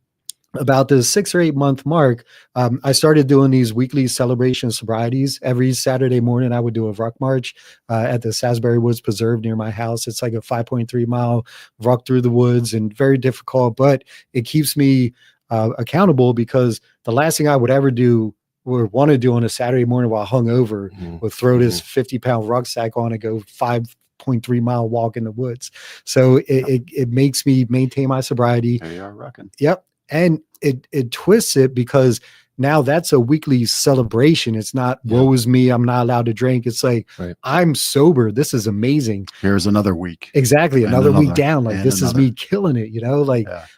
about the 6 or 8 month mark, I started doing these weekly celebration sobrieties. Every Saturday morning, I would do a ruck march at the Salisbury Woods Preserve near my house. It's like a 5.3 mile ruck through the woods and very difficult, but it keeps me accountable because the last thing I would ever do or want to do on a Saturday morning while hungover would throw this 50-pound rucksack on and go 5.3 mile walk in the woods. So it makes me maintain my sobriety. There you are, rocking. Yep. And it twists it because now that's a weekly celebration. It's not, woe is me, I'm not allowed to drink. It's like, I'm sober. This is amazing. Here's another week. Exactly. Another week down. Like this is me killing it.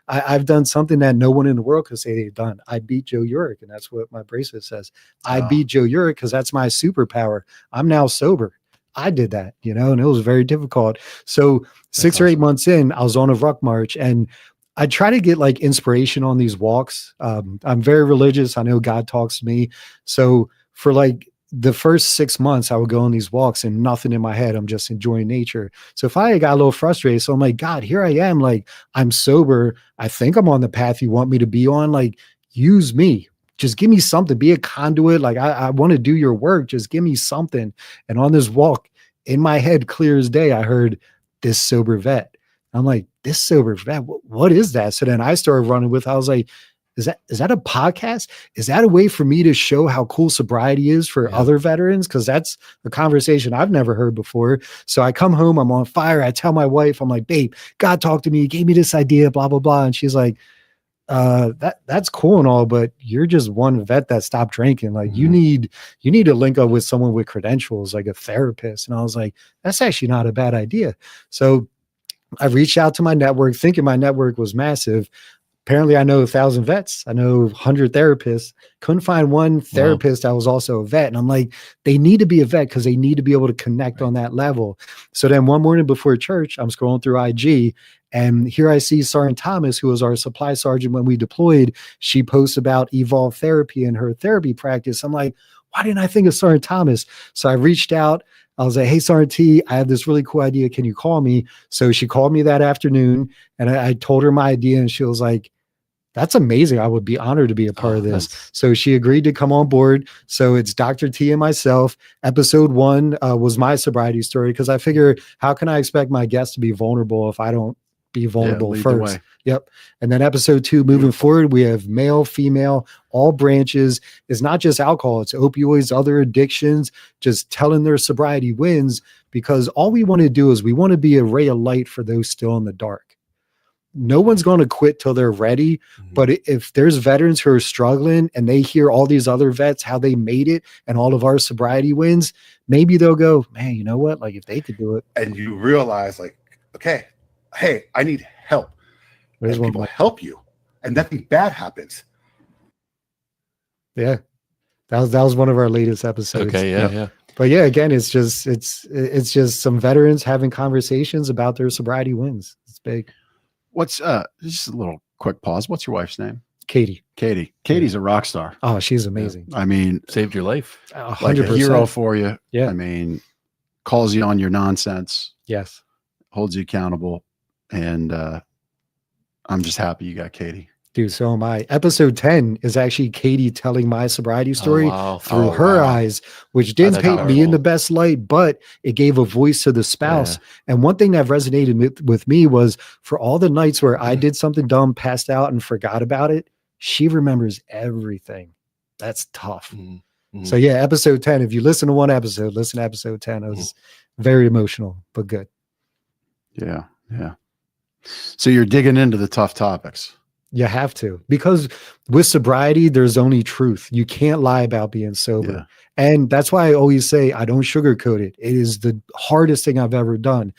I've done something that no one in the world could say they've done. I beat Joe Yurick. And that's what my bracelet says. I beat Joe Yurick because that's my superpower. I'm now sober. I did that, and it was very difficult. So 6 or 8 months in, I was on a ruck march and I try to get like inspiration on these walks. I'm very religious. I know God talks to me. So for like the first 6 months, I would go on these walks and nothing in my head. I'm just enjoying nature. So if I got a little frustrated, so I'm like, God, here I am. Like I'm sober. I think I'm on the path you want me to be on. Like use me. Just give me something. Be a conduit. Like I want to do your work. Just give me something. And on this walk, in my head, clear as day, I heard this sober vet. I'm like, this sober vet, what is that? So then I started running with, I was like, is that a podcast? Is that a way for me to show how cool sobriety is for other veterans? Because that's a conversation I've never heard before. So I come home, I'm on fire. I tell my wife, I'm like, babe, God talked to me, he gave me this idea, blah, blah, blah. And she's like, that's cool and all, but you're just one vet that stopped drinking. Like you need to link up with someone with credentials, like a therapist. And I was like, that's actually not a bad idea. So I reached out to my network, thinking my network was massive. Apparently I know 1,000 vets. I know 100 therapists. Couldn't find one therapist that was also a vet. And I'm like, they need to be a vet because they need to be able to connect on that level. So then one morning before church, I'm scrolling through IG, and here I see Sergeant Thomas, who was our supply sergeant when we deployed. She posts about Evolve Therapy and her therapy practice. I'm like, why didn't I think of Sergeant Thomas? So I reached out. I was like, hey, Sergeant T, I have this really cool idea. Can you call me? So she called me that afternoon, and I told her my idea, and she was like, that's amazing. I would be honored to be a part of this. So she agreed to come on board. So it's Dr. T and myself. Episode 1 was my sobriety story, because I figure, how can I expect my guests to be vulnerable if I don't be vulnerable first? Yep. And then episode 2, moving forward, we have male, female, all branches. It's not just alcohol, it's opioids, other addictions, just telling their sobriety wins, because all we want to do is we want to be a ray of light for those still in the dark. No one's going to quit till they're ready. But if there's veterans who are struggling and they hear all these other vets, how they made it and all of our sobriety wins, maybe they'll go, man, you know what? Like if they could do it. And you realize like, okay, hey, I need help. There's and people help you, and nothing bad happens. Yeah. That was one of our latest episodes. Okay. Yeah. But yeah, again, it's just some veterans having conversations about their sobriety wins. It's big. What's just a little quick pause. What's your wife's name? Katie. Katie's a rock star. Oh, she's amazing. I mean, Saved your life. 100%. Like a hero for you. Yeah. I mean, calls you on your nonsense, Yes. holds you accountable. And I'm just happy you got Katie. Dude, so am I. Episode 10 is actually Katie telling my sobriety story through her eyes, which didn't paint me in the best light, but it gave a voice to the spouse. Yeah. And one thing that resonated with me was, for all the nights where I did something dumb, passed out, and forgot about it, she remembers everything. That's tough. So yeah, episode 10, if you listen to one episode, listen to episode 10. It was very emotional, but good. Yeah. So you're digging into the tough topics. You have to, because with sobriety, there's only truth. You can't lie about being sober. Yeah. And that's why I always say I don't sugarcoat it. It is the hardest thing I've ever done,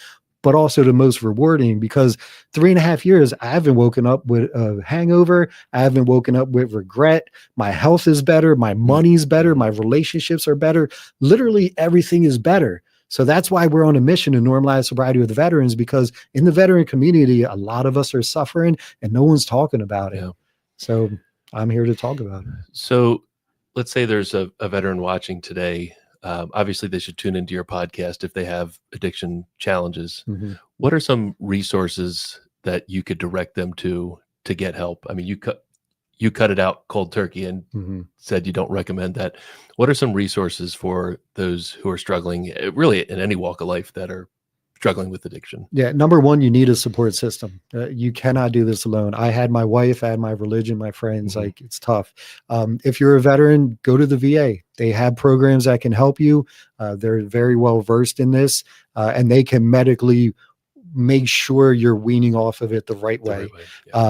but also the most rewarding, because 3.5 years, I haven't woken up with a hangover. I haven't woken up with regret. My health is better. My money's better. My relationships are better. Literally everything is better. So that's why we're on a mission to normalize sobriety with the veterans, because in the veteran community, a lot of us are suffering and no one's talking about it. So I'm here to talk about it. So let's say there's a veteran watching today. Obviously, they should tune into your podcast if they have addiction challenges. What are some resources that you could direct them to get help? I mean, you cut it out cold turkey and said you don't recommend that. What are some resources for those who are struggling, really in any walk of life, that are struggling with addiction? Yeah. Number one, you need a support system. You cannot do this alone. I had my wife, I had my religion, my friends. Like, it's tough. If you're a veteran, go to the VA. They have programs that can help you. They're very well versed in this, and they can medically make sure you're weaning off of it the right way.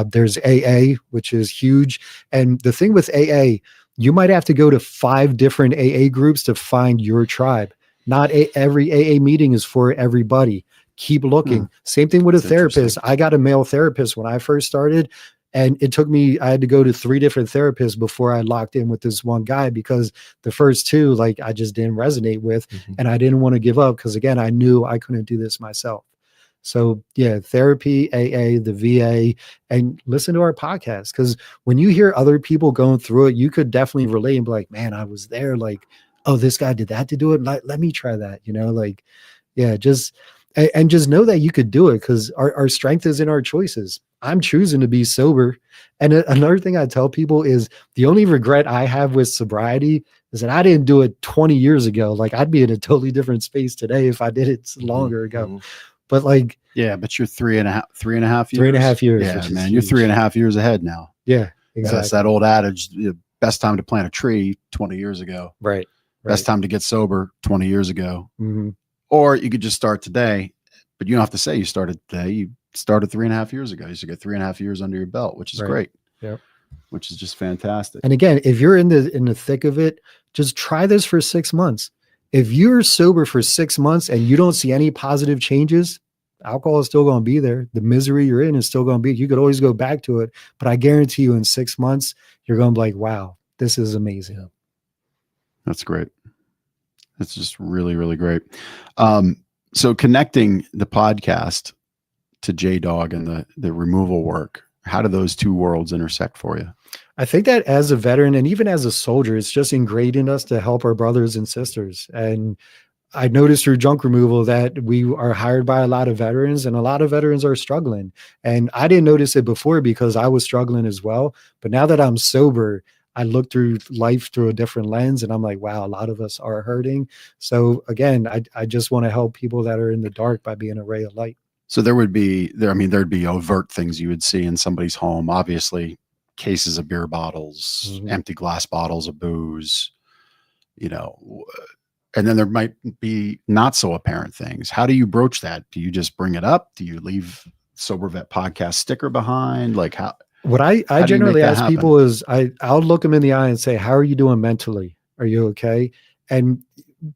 There's AA, which is huge. And the thing with AA, you might have to go to 5 different AA groups to find your tribe. Not every AA meeting is for everybody. Keep looking. Same thing with a therapist. I got a male therapist when I first started, and it took me, I had to go to 3 different therapists before I locked in with this one guy, because the first 2, like, I just didn't resonate with, and I didn't want to give up, because again, I knew I couldn't do this myself. So yeah, therapy, AA, the VA, and listen to our podcast. Because when you hear other people going through it, you could definitely relate and be like, man, I was there. Like, oh, this guy did that to do it. Let me try that. Like, yeah, just know that you could do it, because our strength is in our choices. I'm choosing to be sober. And another thing I tell people is, the only regret I have with sobriety I said, I didn't do it 20 years ago. Like I'd be in a totally different space today if I did it longer ago. But like, yeah, but you're 3.5 years. 3.5 years. Yeah, man, you're 3.5 years ahead now. Yeah, Yeah, exactly. that's that old adage, best time to plant a tree 20 years ago. Right. Best time to get sober 20 years ago. Mm-hmm. Or you could just start today, but you don't have to say you started today. You started 3.5 years ago. You should get 3.5 years under your belt, which is great. Yep. Which is just fantastic. And again, if you're in the thick of it, just try this for 6 months. If you're sober for 6 months and you don't see any positive changes, alcohol is still going to be there. The misery you're in is still going to be. You could always go back to it, but I guarantee you in 6 months, you're going to be like, wow, this is amazing. Yeah. That's great. That's just really, really great. So connecting the podcast to J-Dog and the removal work, how do those two worlds intersect for you? I think that as a veteran and even as a soldier, it's just ingrained in us to help our brothers and sisters. And I noticed through junk removal that we are hired by a lot of veterans, and a lot of veterans are struggling. And I didn't notice it before because I was struggling as well. But now that I'm sober, I look through life through a different lens, and I'm like, wow, a lot of us are hurting. So again, I just want to help people that are in the dark by being a ray of light. So there'd be overt things you would see in somebody's home, obviously cases of beer bottles, empty glass bottles of booze, and then there might be not so apparent things. How do you broach that? Do you just bring it up? Do you leave Sober Vet podcast sticker behind? Like how? What I generally ask people is I'll look them in the eye and say, how are you doing mentally? Are you okay? And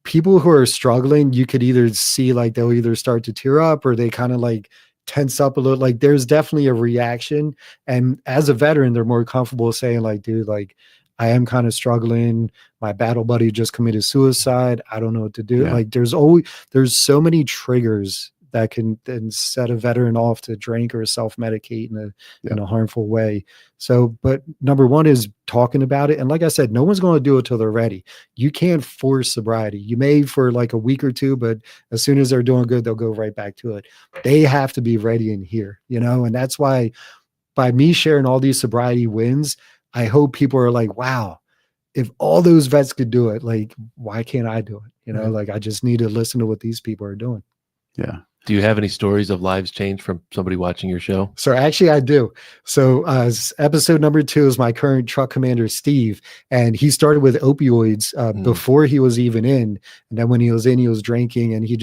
people who are struggling, you could either see like they'll either start to tear up or they kind of like tense up a little. Like there's definitely a reaction. And as a veteran, they're more comfortable saying like, dude, like I am kind of struggling. My battle buddy just committed suicide. I don't know what to do. Yeah. Like there's so many triggers that can then set a veteran off to drink or self-medicate in a harmful way. So, but number one is talking about it. And like I said, no one's going to do it till they're ready. You can't force sobriety. You may for like a week or two, but as soon as they're doing good, they'll go right back to it. They have to be ready in here, and that's why by me sharing all these sobriety wins, I hope people are like, wow, if all those vets could do it, like, why can't I do it? Like I just need to listen to what these people are doing. Yeah. Do you have any stories of lives changed from somebody watching your show? So actually I do. So episode number 2 is my current truck commander, Steve. And he started with opioids before he was even in. And then when he was in, he was drinking and he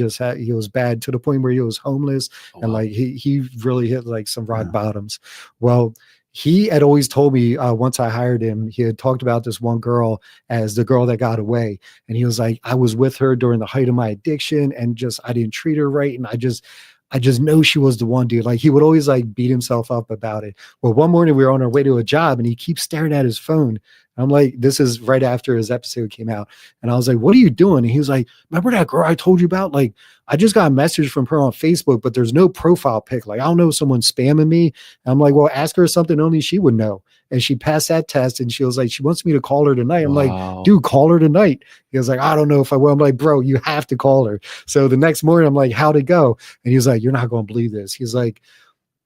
was bad to the point where he was homeless. And like, he really hit like some rock bottoms. Well, he had always told me once I hired him, he had talked about this one girl as the girl that got away. And he was like, I was with her during the height of my addiction and I didn't treat her right. And I just know she was the one, dude. Like he would always like beat himself up about it. Well, one morning we were on our way to a job and he keeps staring at his phone. I'm like, this is right after his episode came out. And I was like, what are you doing? And he was like, remember that girl I told you about? Like, I just got a message from her on Facebook, but there's no profile pic. Like, I don't know, someone's spamming me. And I'm like, well, ask her something only she would know. And she passed that test and she was like, she wants me to call her tonight. I'm like, dude, call her tonight. He was like, I don't know if I will. I'm like, bro, you have to call her. So the next morning I'm like, how'd it go? And he was like, you're not going to believe this. He's like,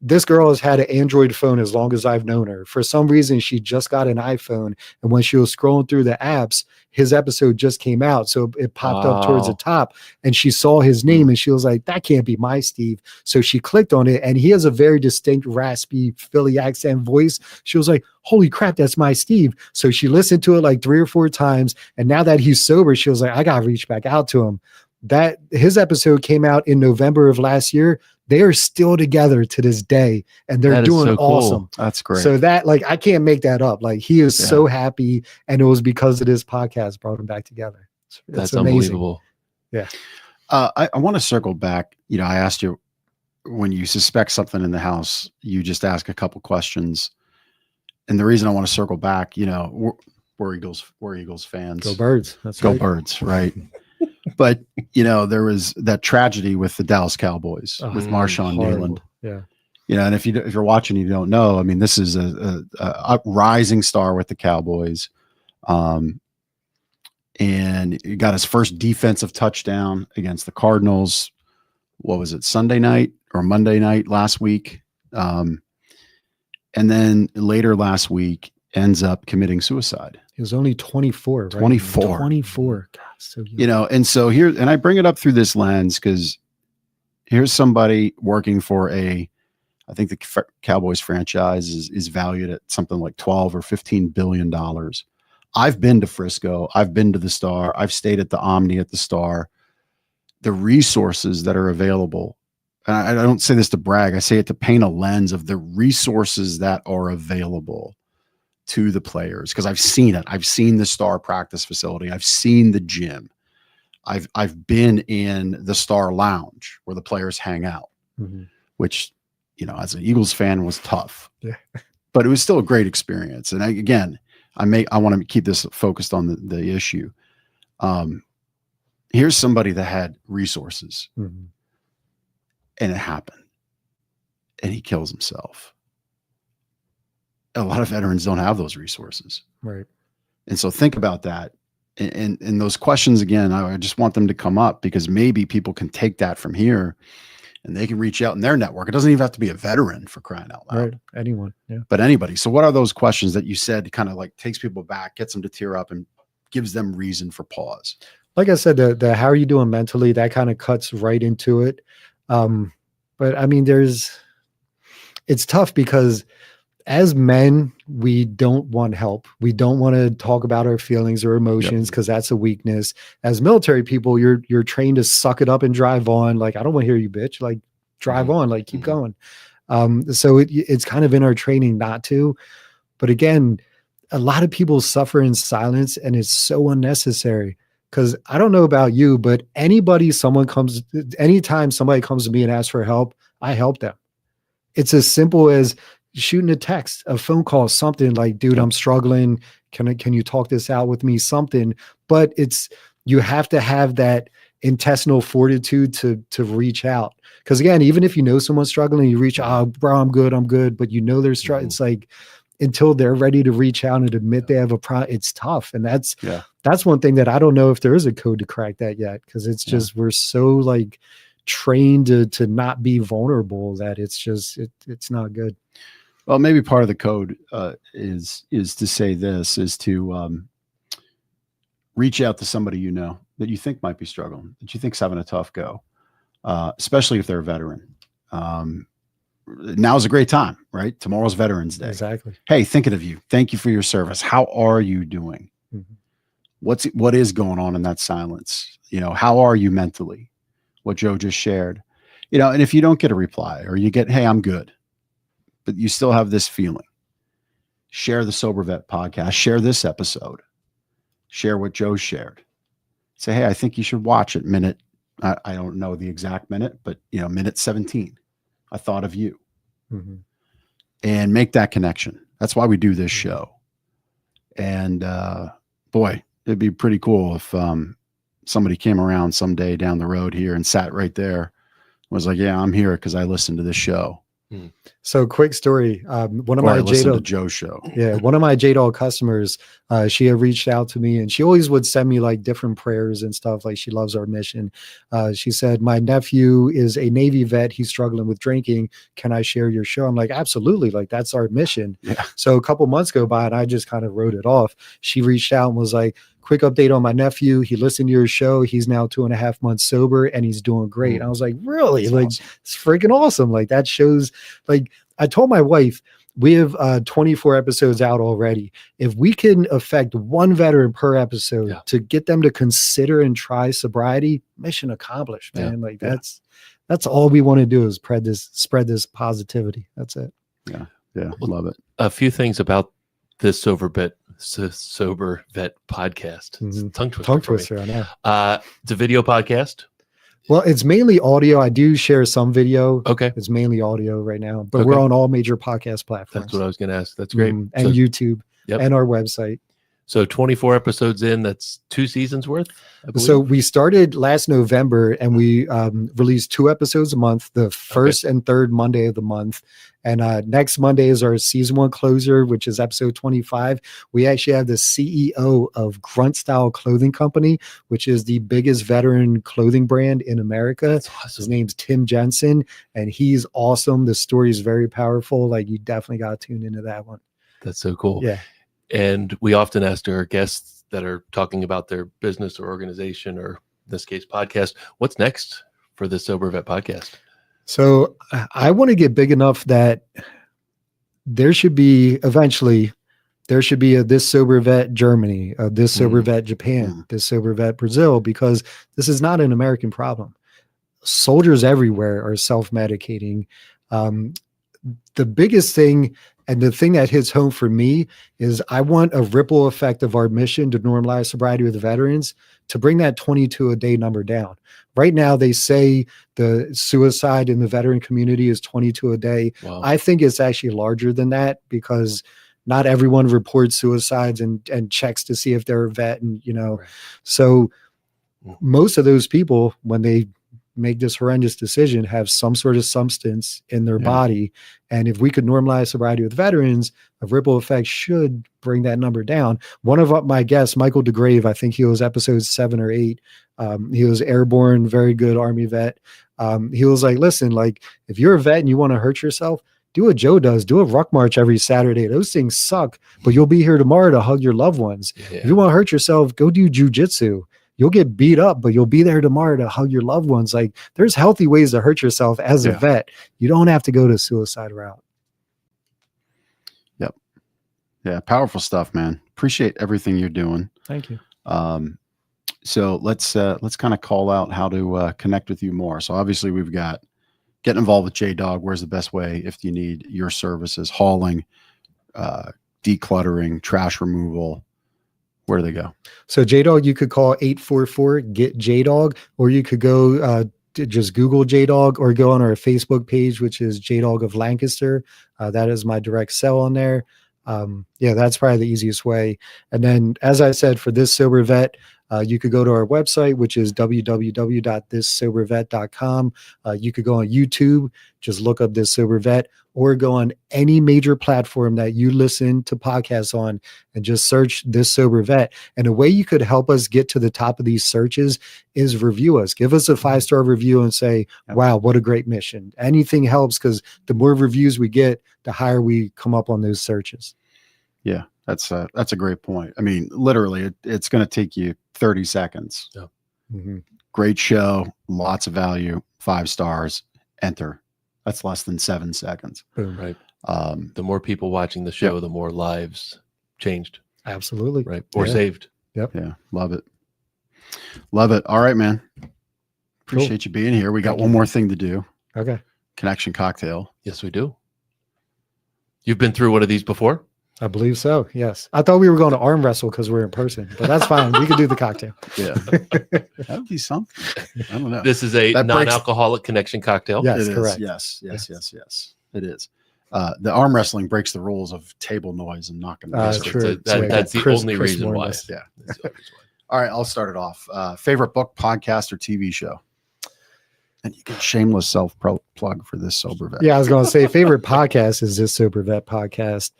this girl has had an Android phone as long as I've known her. For some reason, she just got an iPhone. And when she was scrolling through the apps, his episode just came out. So it popped up towards the top and she saw his name and she was like, that can't be my Steve. So she clicked on it and he has a very distinct, raspy Philly accent voice. She was like, holy crap, that's my Steve. So she listened to it like 3 or 4 times. And now that he's sober, she was like, I got to reach back out to him. That his episode came out in November of last year. They are still together to this day and they're doing so awesome. Cool. That's great. So that like, I can't make that up. Like he is so happy. And it was because of this podcast brought them back together. That's amazing. Unbelievable. Yeah. I want to circle back. I asked you when you suspect something in the house, you just ask a couple questions. And the reason I want to circle back, we're Eagles fans. Go Birds. That's Go right. Birds. Right. But, there was that tragedy with the Dallas Cowboys with Marshawn Neyland. Yeah. And if you're watching, you don't know, I mean, this is a rising star with the Cowboys. And he got his first defensive touchdown against the Cardinals. What was it? Sunday night or Monday night last week. And then later last week ends up committing suicide. He was only 24, right? 24. 24. God, so young. You know, and so here, and I bring it up through this lens because here's somebody working for I think the Cowboys franchise is valued at something like 12 or 15 billion dollars. I've been to Frisco. I've been to the Star. I've stayed at the Omni at the Star. The resources that are available, and I don't say this to brag, I say it to paint a lens of the resources that are available to the players, because I've seen it. I've seen the Star practice facility. I've seen the gym. I've been in the Star Lounge where the players hang out, which, you know, as an Eagles fan was tough, but it was still a great experience. And I want to keep this focused on the issue. Here's somebody that had resources and it happened and he kills himself. A lot of veterans don't have those resources. Right. And so think about that. And those questions, again, I just want them to come up because maybe people can take that from here and they can reach out in their network. It doesn't even have to be a veteran, for crying out loud. Right. Anyone. Yeah. But anybody. So what are those questions that you said kind of like takes people back, gets them to tear up and gives them reason for pause? Like I said, the how are you doing mentally, that kind of cuts right into it. But I mean, it's tough because as men, we don't want help. We don't want to talk about our feelings or emotions because that's a weakness. As military people, you're trained to suck it up and drive on. Like, I don't want to hear you, bitch. Like, drive on. Like, keep going. So it's kind of in our training not to. But again, a lot of people suffer in silence, and it's so unnecessary. Because I don't know about you, but anytime somebody comes to me and asks for help, I help them. It's as simple as shooting a text, a phone call, something like, dude, I'm struggling. Can you talk this out with me? Something. But you have to have that intestinal fortitude to reach out. Because again, even if you know someone's struggling, you reach out, bro, I'm good. But you know they're struggling. It's like, until they're ready to reach out and admit they have a problem, it's tough. And that's one thing that I don't know if there is a code to crack that yet. Because it's just, we're so like trained to not be vulnerable that it's just, it's not good. Well, maybe part of the code is to say this, is to reach out to somebody you know that you think might be struggling, that you think's having a tough go, especially if they're a veteran. Now's a great time, right? Tomorrow's Veterans Day. Exactly. Hey, thinking of you. Thank you for your service. How are you doing? What is going on in that silence? You know, how are you mentally? What Joe just shared. You know, and if you don't get a reply or you get, hey, I'm good, but you still have this feeling, share the Sober Vet podcast, share this episode, share what Joe shared. Say, hey, I think you should watch it minute. I don't know the exact minute, but you know, minute 17. I thought of you, and make that connection. That's why we do this show. And boy, it'd be pretty cool if somebody came around someday down the road here and sat right there, was like, yeah, I'm here because I listened to this show. So quick story. One of my Joe show. Yeah. One of my JDOG customers, she had reached out to me and she always would send me like different prayers and stuff. Like she loves our mission. She said, my nephew is a Navy vet. He's struggling with drinking. Can I share your show? I'm like, absolutely. Like that's our mission. Yeah. So a couple months go by and I just kind of wrote it off. She reached out and was like, quick update on my nephew. He listened to your show. He's now 2.5 months sober and he's doing great. I was like, really? That's like, awesome. It's freaking awesome. Like that shows, like I told my wife, we have 24 episodes out already. If we can affect one veteran per episode to get them to consider and try sobriety, mission accomplished, man. Like that's all we want to do is spread this positivity. That's it. Yeah. Love it. A few things about this Sober Vet podcast. Tongue twister. I know. It's a video podcast. Well, it's mainly audio. I do share some video. Okay. It's mainly audio right now, but we're on all major podcast platforms. That's what I was going to ask. That's great. And YouTube and our website. So 24 episodes in, that's 2 seasons worth. So we started last November and we released 2 episodes a month, the first and third Monday of the month. And next Monday is our season 1 closer, which is episode 25. We actually have the CEO of Grunt Style Clothing Company, which is the biggest veteran clothing brand in America. That's awesome. His name's Tim Jensen, and he's awesome. The story is very powerful. Like you definitely got to tune into that one. That's so cool. Yeah. And we often ask our guests that are talking about their business or organization, or in this case, podcast, what's next for the Sober Vet podcast? So I want to get big enough that there should be eventually, there should be a This Sober Vet Germany, a This Sober Vet Japan, This Sober Vet Brazil, because this is not an American problem. Soldiers everywhere are self-medicating. The biggest thing, and the thing that hits home for me, is I want a ripple effect of our mission to normalize sobriety with veterans to bring that 22 a day number down. Right now, they say the suicide in the veteran community is 22 a day. Wow. I think it's actually larger than that, because not everyone reports suicides and checks to see if they're a vet. And, Right. So most of those people, when they make this horrendous decision, have some sort of substance in their body. And if we could normalize sobriety with veterans, a ripple effect should bring that number down. One of my guests, Michael DeGrave, I think he was episode 7 or 8. He was airborne, very good Army vet. He was like, listen, like, if you're a vet and you want to hurt yourself, do what Joe does. Do a ruck march every Saturday. Those things suck, but you'll be here tomorrow to hug your loved ones. Yeah. If you want to hurt yourself, go do jujitsu. You'll get beat up, but you'll be there tomorrow to hug your loved ones. Like, there's healthy ways to hurt yourself as a vet. You don't have to go to suicide route. Yep. Yeah. Powerful stuff, man. Appreciate everything you're doing. Thank you. So let's kind of call out how to connect with you more. So obviously we've got getting involved with J-Dog. Where's the best way if you need your services, hauling, decluttering, trash removal? Where do they go? So J-Dog, you could call 844-GET-JDOG, or you could go just Google J-Dog, or go on our Facebook page, which is J-Dog of Lancaster. That is my direct cell on there. That's probably the easiest way. And then, as I said, for This Sober Vet, you could go to our website, which is www.thissobervet.com. You could go on YouTube, just look up This Sober Vet, or go on any major platform that you listen to podcasts on and just search This Sober Vet. And a way you could help us get to the top of these searches is review us. Give us a 5-star review and say, wow, what a great mission. Anything helps, because the more reviews we get, the higher we come up on those searches. Yeah, that's a great point. I mean, literally, it's going to take you 30 seconds. Yeah. Mm-hmm. Great show, lots of value, 5 stars, enter. That's less than 7 seconds. Boom. Right. The more people watching the show, the more lives changed. Absolutely. Right. Or saved. Yep. Yeah. Love it. Love it. All right, man. Appreciate you being here. We got one more thing to do. Okay. Connection cocktail. Yes, we do. You've been through one of these before? I believe so. Yes. I thought we were going to arm wrestle because we're in person, but that's fine. We could do the cocktail. Yeah. That would be something. I don't know. This is a non-alcoholic connection cocktail. Yes, It correct. is. Yes. It is. The arm wrestling breaks the rules of table noise and knocking. True. That's the only reason why. Yeah. All right. I'll start it off. Favorite book, podcast, or TV show? And you can shameless self-plug for This Sober Vet. Yeah, I was going to say favorite podcast is This Sober Vet podcast.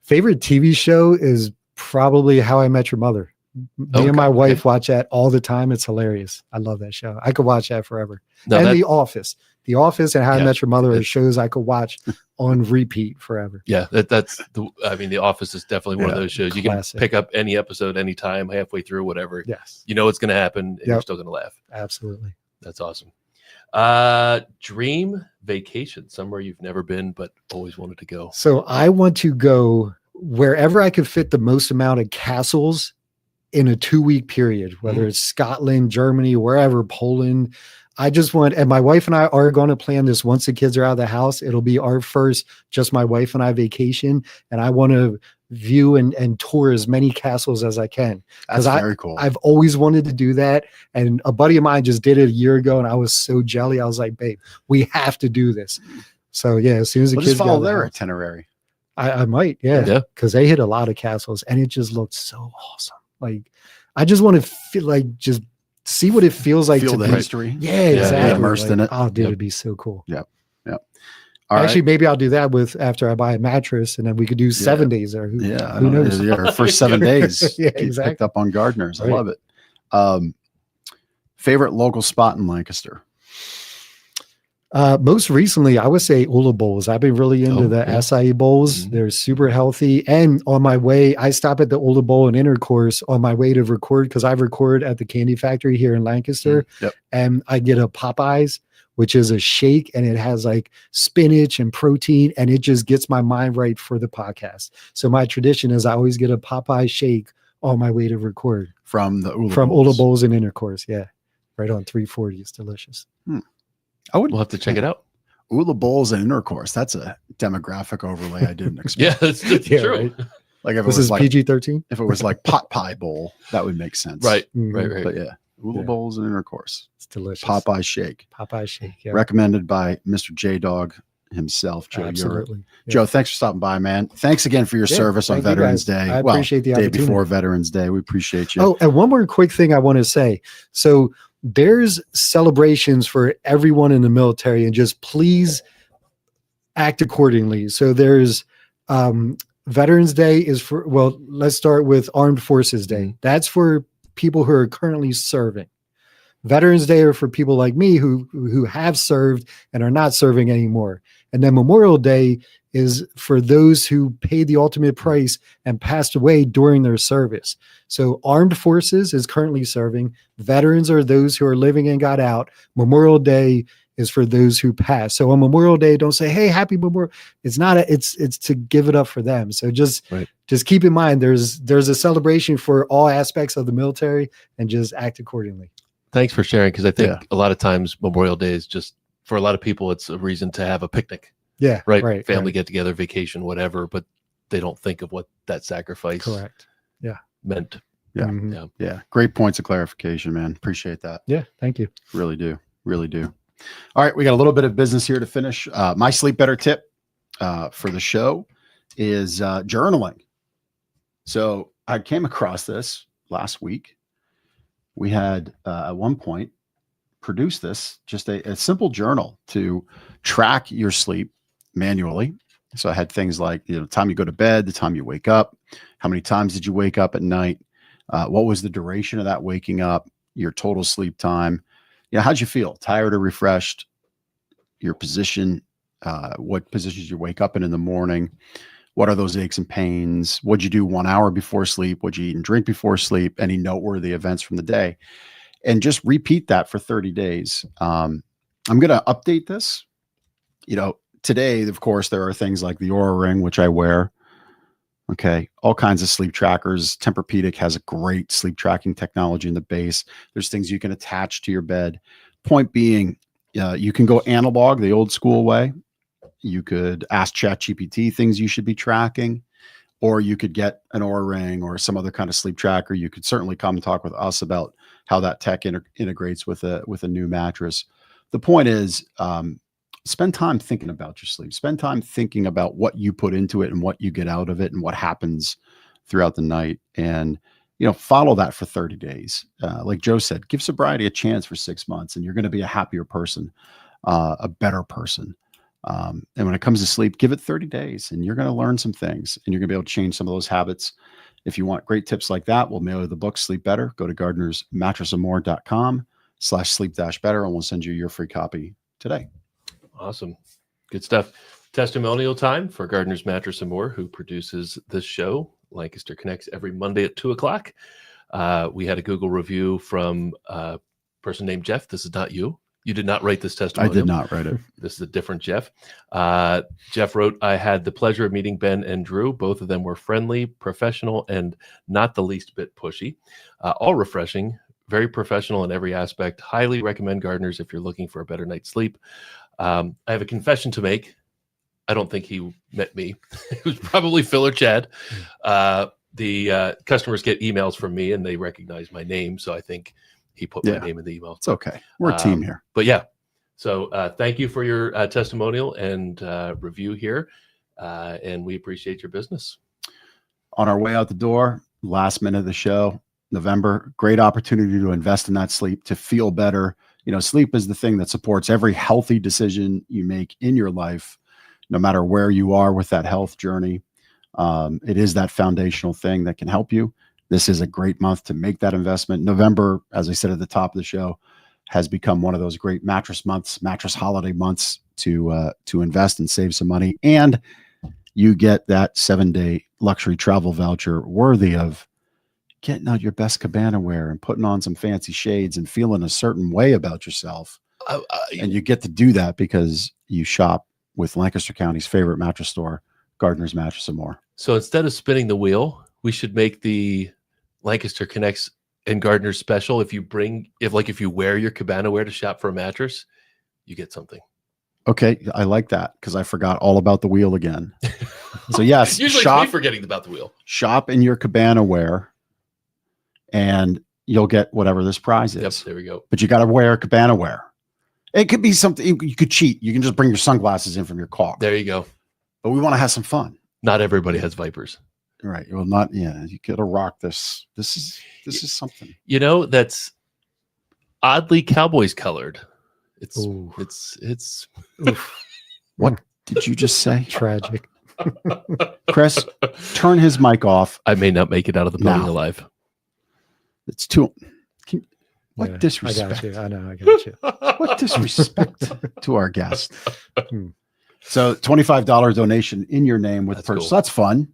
Favorite TV show is probably How I Met Your Mother. Me and my wife watch that all the time. It's hilarious. I love that show. I could watch that forever. The Office. The Office and How I Met Your Mother are shows I could watch on repeat forever. Yeah, The Office is definitely one of those shows. You Classic. can pick up any episode anytime, halfway through, whatever. Yes. You know what's going to happen, and you're still going to laugh. Absolutely. That's awesome. Dream vacation, somewhere you've never been but always wanted to go. So I want to go wherever I could fit the most amount of castles in a 2-week period, whether it's Scotland, Germany, wherever, Poland. I just want, and my wife and I are going to plan this once the kids are out of the house. It'll be our first, just my wife and I vacation. And I want to view and tour as many castles as I can. That's very cool. I've always wanted to do that. And a buddy of mine just did it a year ago and I was so jelly. I was like, babe, we have to do this. So yeah, as soon as the kids just follow got their out, itinerary. I might. Yeah. Cause they hit a lot of castles and it just looked so awesome. Like, I just want to feel like, just see what it feels like Feel to the be history. Yeah, exactly. Immersed in it. Oh, dude, it'd be so cool. Yep. Actually, maybe I'll do that after I buy a mattress, and then we could do 7 days there. Who knows? Our first 7 days. Exactly. Picked up on gardeners. Right. I love it. Favorite local spot in Lancaster? Most recently, I would say Ula bowls. I've been really into the acai bowls. Mhm. They're super healthy. And on my way, I stop at the Ula bowl and Intercourse on my way to record, because I record at the Candy Factory here in Lancaster. Yep. And I get a Popeyes, which is a shake, and it has like spinach and protein, and it just gets my mind right for the podcast. So my tradition is I always get a Popeye shake on my way to record From the Ula from bowls. Ula bowls and Intercourse. Yeah. Right on 340. It's delicious. I would We'll have to check it out. Ula bowls and Intercourse. That's a demographic overlay I didn't expect. Yeah, that's Yeah, true. right. Like if it This was is like PG-13. if it was like pot pie bowl, that would make sense. Right, Mhm. right. But yeah, Ula Yeah. bowls and Intercourse. It's delicious. Popeye shake. Popeye shake. Yeah. Recommended by Mr. J Dog himself, Joe Yurick. Absolutely. Yeah. Joe, thanks for stopping by, man. Thanks again for your Yeah, service on thank you, Veterans guys. Day. I appreciate the day opportunity. before Veterans Day. We appreciate you. Oh, and one more quick thing I want to say. So there's celebrations for everyone in the military, and just please act accordingly. So there's Veterans Day is for, well, let's start with Armed Forces Day. That's for people who are currently serving. Veterans Day are for people like me who have served and are not serving anymore. And then Memorial Day is for those who paid the ultimate price and passed away during their service. So Armed Forces is currently serving. Veterans are those who are living and got out. Memorial Day is for those who passed. So on Memorial Day, don't say, "Hey, happy Memorial." It's not it's to give it up for them. So just keep in mind there's a celebration for all aspects of the military, and just act accordingly. Thanks for sharing, because I think a lot of times Memorial Day is just, for a lot of people, it's a reason to have a picnic. Yeah. Right. Family get together, vacation, whatever, but they don't think of what that sacrifice meant. Yeah. Mhm. Yeah. Great points of clarification, man. Appreciate that. Yeah. Thank you. Really do. Really do. All right. We got a little bit of business here to finish. My sleep better tip for the show is journaling. So I came across this last week. We had at one point produced this, just a simple journal to track your sleep manually. So I had things like, the time you go to bed, the time you wake up, how many times did you wake up at night? What was the duration of that waking up, your total sleep time? How'd you feel? Tired or refreshed? Your position, what positions you wake up in the morning? What are those aches and pains? What'd you do 1 hour before sleep? What'd you eat and drink before sleep? Any noteworthy events from the day? And just repeat that for 30 days. I'm going to update this. Today, of course, there are things like the Oura Ring, which I wear. Okay. All kinds of sleep trackers. Tempur-Pedic has a great sleep tracking technology in the base. There's things you can attach to your bed. Point being, you can go analog, the old school way. You could ask ChatGPT things you should be tracking, or you could get an Oura Ring or some other kind of sleep tracker. You could certainly come and talk with us about how that tech integrates with a new mattress. The point is, spend time thinking about your sleep. Spend time thinking about what you put into it and what you get out of it and what happens throughout the night. And, follow that for 30 days. Like Joe said, give sobriety a chance for 6 months, and you're going to be a happier person, a better person. And when it comes to sleep, give it 30 days and you're going to learn some things, and you're going to be able to change some of those habits. If you want great tips like that, we'll mail you the book, Sleep Better. Go to gardnersmattressandmore.com/sleep-better, and we'll send you your free copy today. Awesome. Good stuff. Testimonial time for Gardner's Mattress and More, who produces this show, Lancaster Connects, every Monday at 2:00. We had a Google review from a person named Jeff. This is not you. You did not write this testimonial. I did not write it. This is a different Jeff. Jeff wrote, "I had the pleasure of meeting Ben and Drew. Both of them were friendly, professional, and not the least bit pushy. All refreshing, very professional in every aspect. Highly recommend Gardner's if you're looking for a better night's sleep. I have a confession to make. I don't think he met me. It was probably Phil or Chad. The customers get emails from me and they recognize my name. So I think he put my name in the email. It's okay. We're a team here. But yeah. So thank you for your testimonial and review here. And we appreciate your business. On our way out the door, last minute of the show, November, great opportunity to invest in that sleep, to feel better. Sleep is the thing that supports every healthy decision you make in your life, no matter where you are with that health journey. It is that foundational thing that can help you. This is a great month to make that investment. November, as I said at the top of the show, has become one of those great mattress months, mattress holiday months to invest and save some money. And you get that 7-day luxury travel voucher worthy of getting out your best cabana wear and putting on some fancy shades and feeling a certain way about yourself. And you get to do that because you shop with Lancaster County's favorite mattress store, Gardner's Mattress and More. So instead of spinning the wheel, we should make the Lancaster Connects and Gardner special. If you wear your cabana wear to shop for a mattress, you get something. Okay, I like that because I forgot all about the wheel again. So yes, usually shop, it's me forgetting about the wheel. Shop in your cabana wear, and you'll get whatever this prize is. Yep, there we go. But you got to wear cabana wear. It could be something you could cheat. You can just bring your sunglasses in from your car. There you go. But we want to have some fun. Not everybody has Vipers. Right. Well, not, yeah, you got to rock this. This is something. You know, that's oddly Cowboys colored. It's What did you just say? Tragic. Chris, turn his mic off. I may not make it out of the building alive. It's too. What disrespect. I got you. I know. I got you. What disrespect to our guest. So $25 donation in your name with purchase. Cool. That's fun.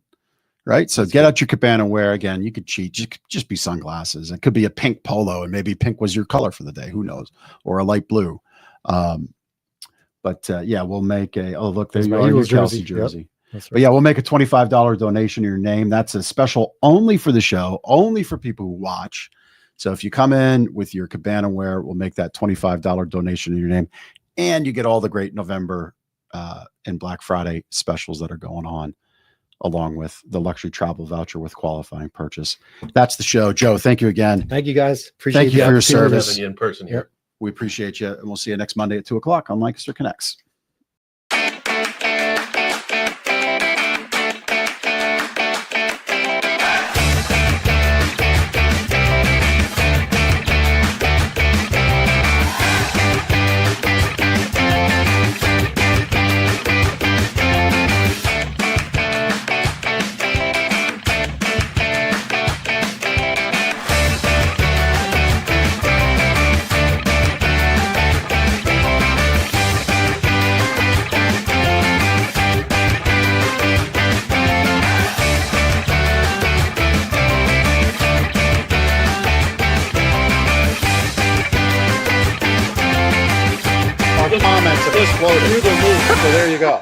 Right. So get out your cabana wear again. You could cheat. Just be sunglasses. It could be a pink polo, and maybe pink was your color for the day. Who knows? Or a light blue. Yeah, we'll make a, oh, look, there you are, your Chelsea jersey. Yep. Right. But yeah, we'll make a $25 donation in your name. That's a special only for the show, only for people who watch. So if you come in with your cabana wear, we'll make that $25 donation in your name. And you get all the great November and Black Friday specials that are going on, along with the luxury travel voucher with qualifying purchase. That's the show. Joe, thank you again. Thank you, guys. Appreciate Thank you for your service. Having you in person here. Yep. We appreciate you, and we'll see you next Monday at 2:00 on Lancaster Connects. Comments of this quote. So there you go.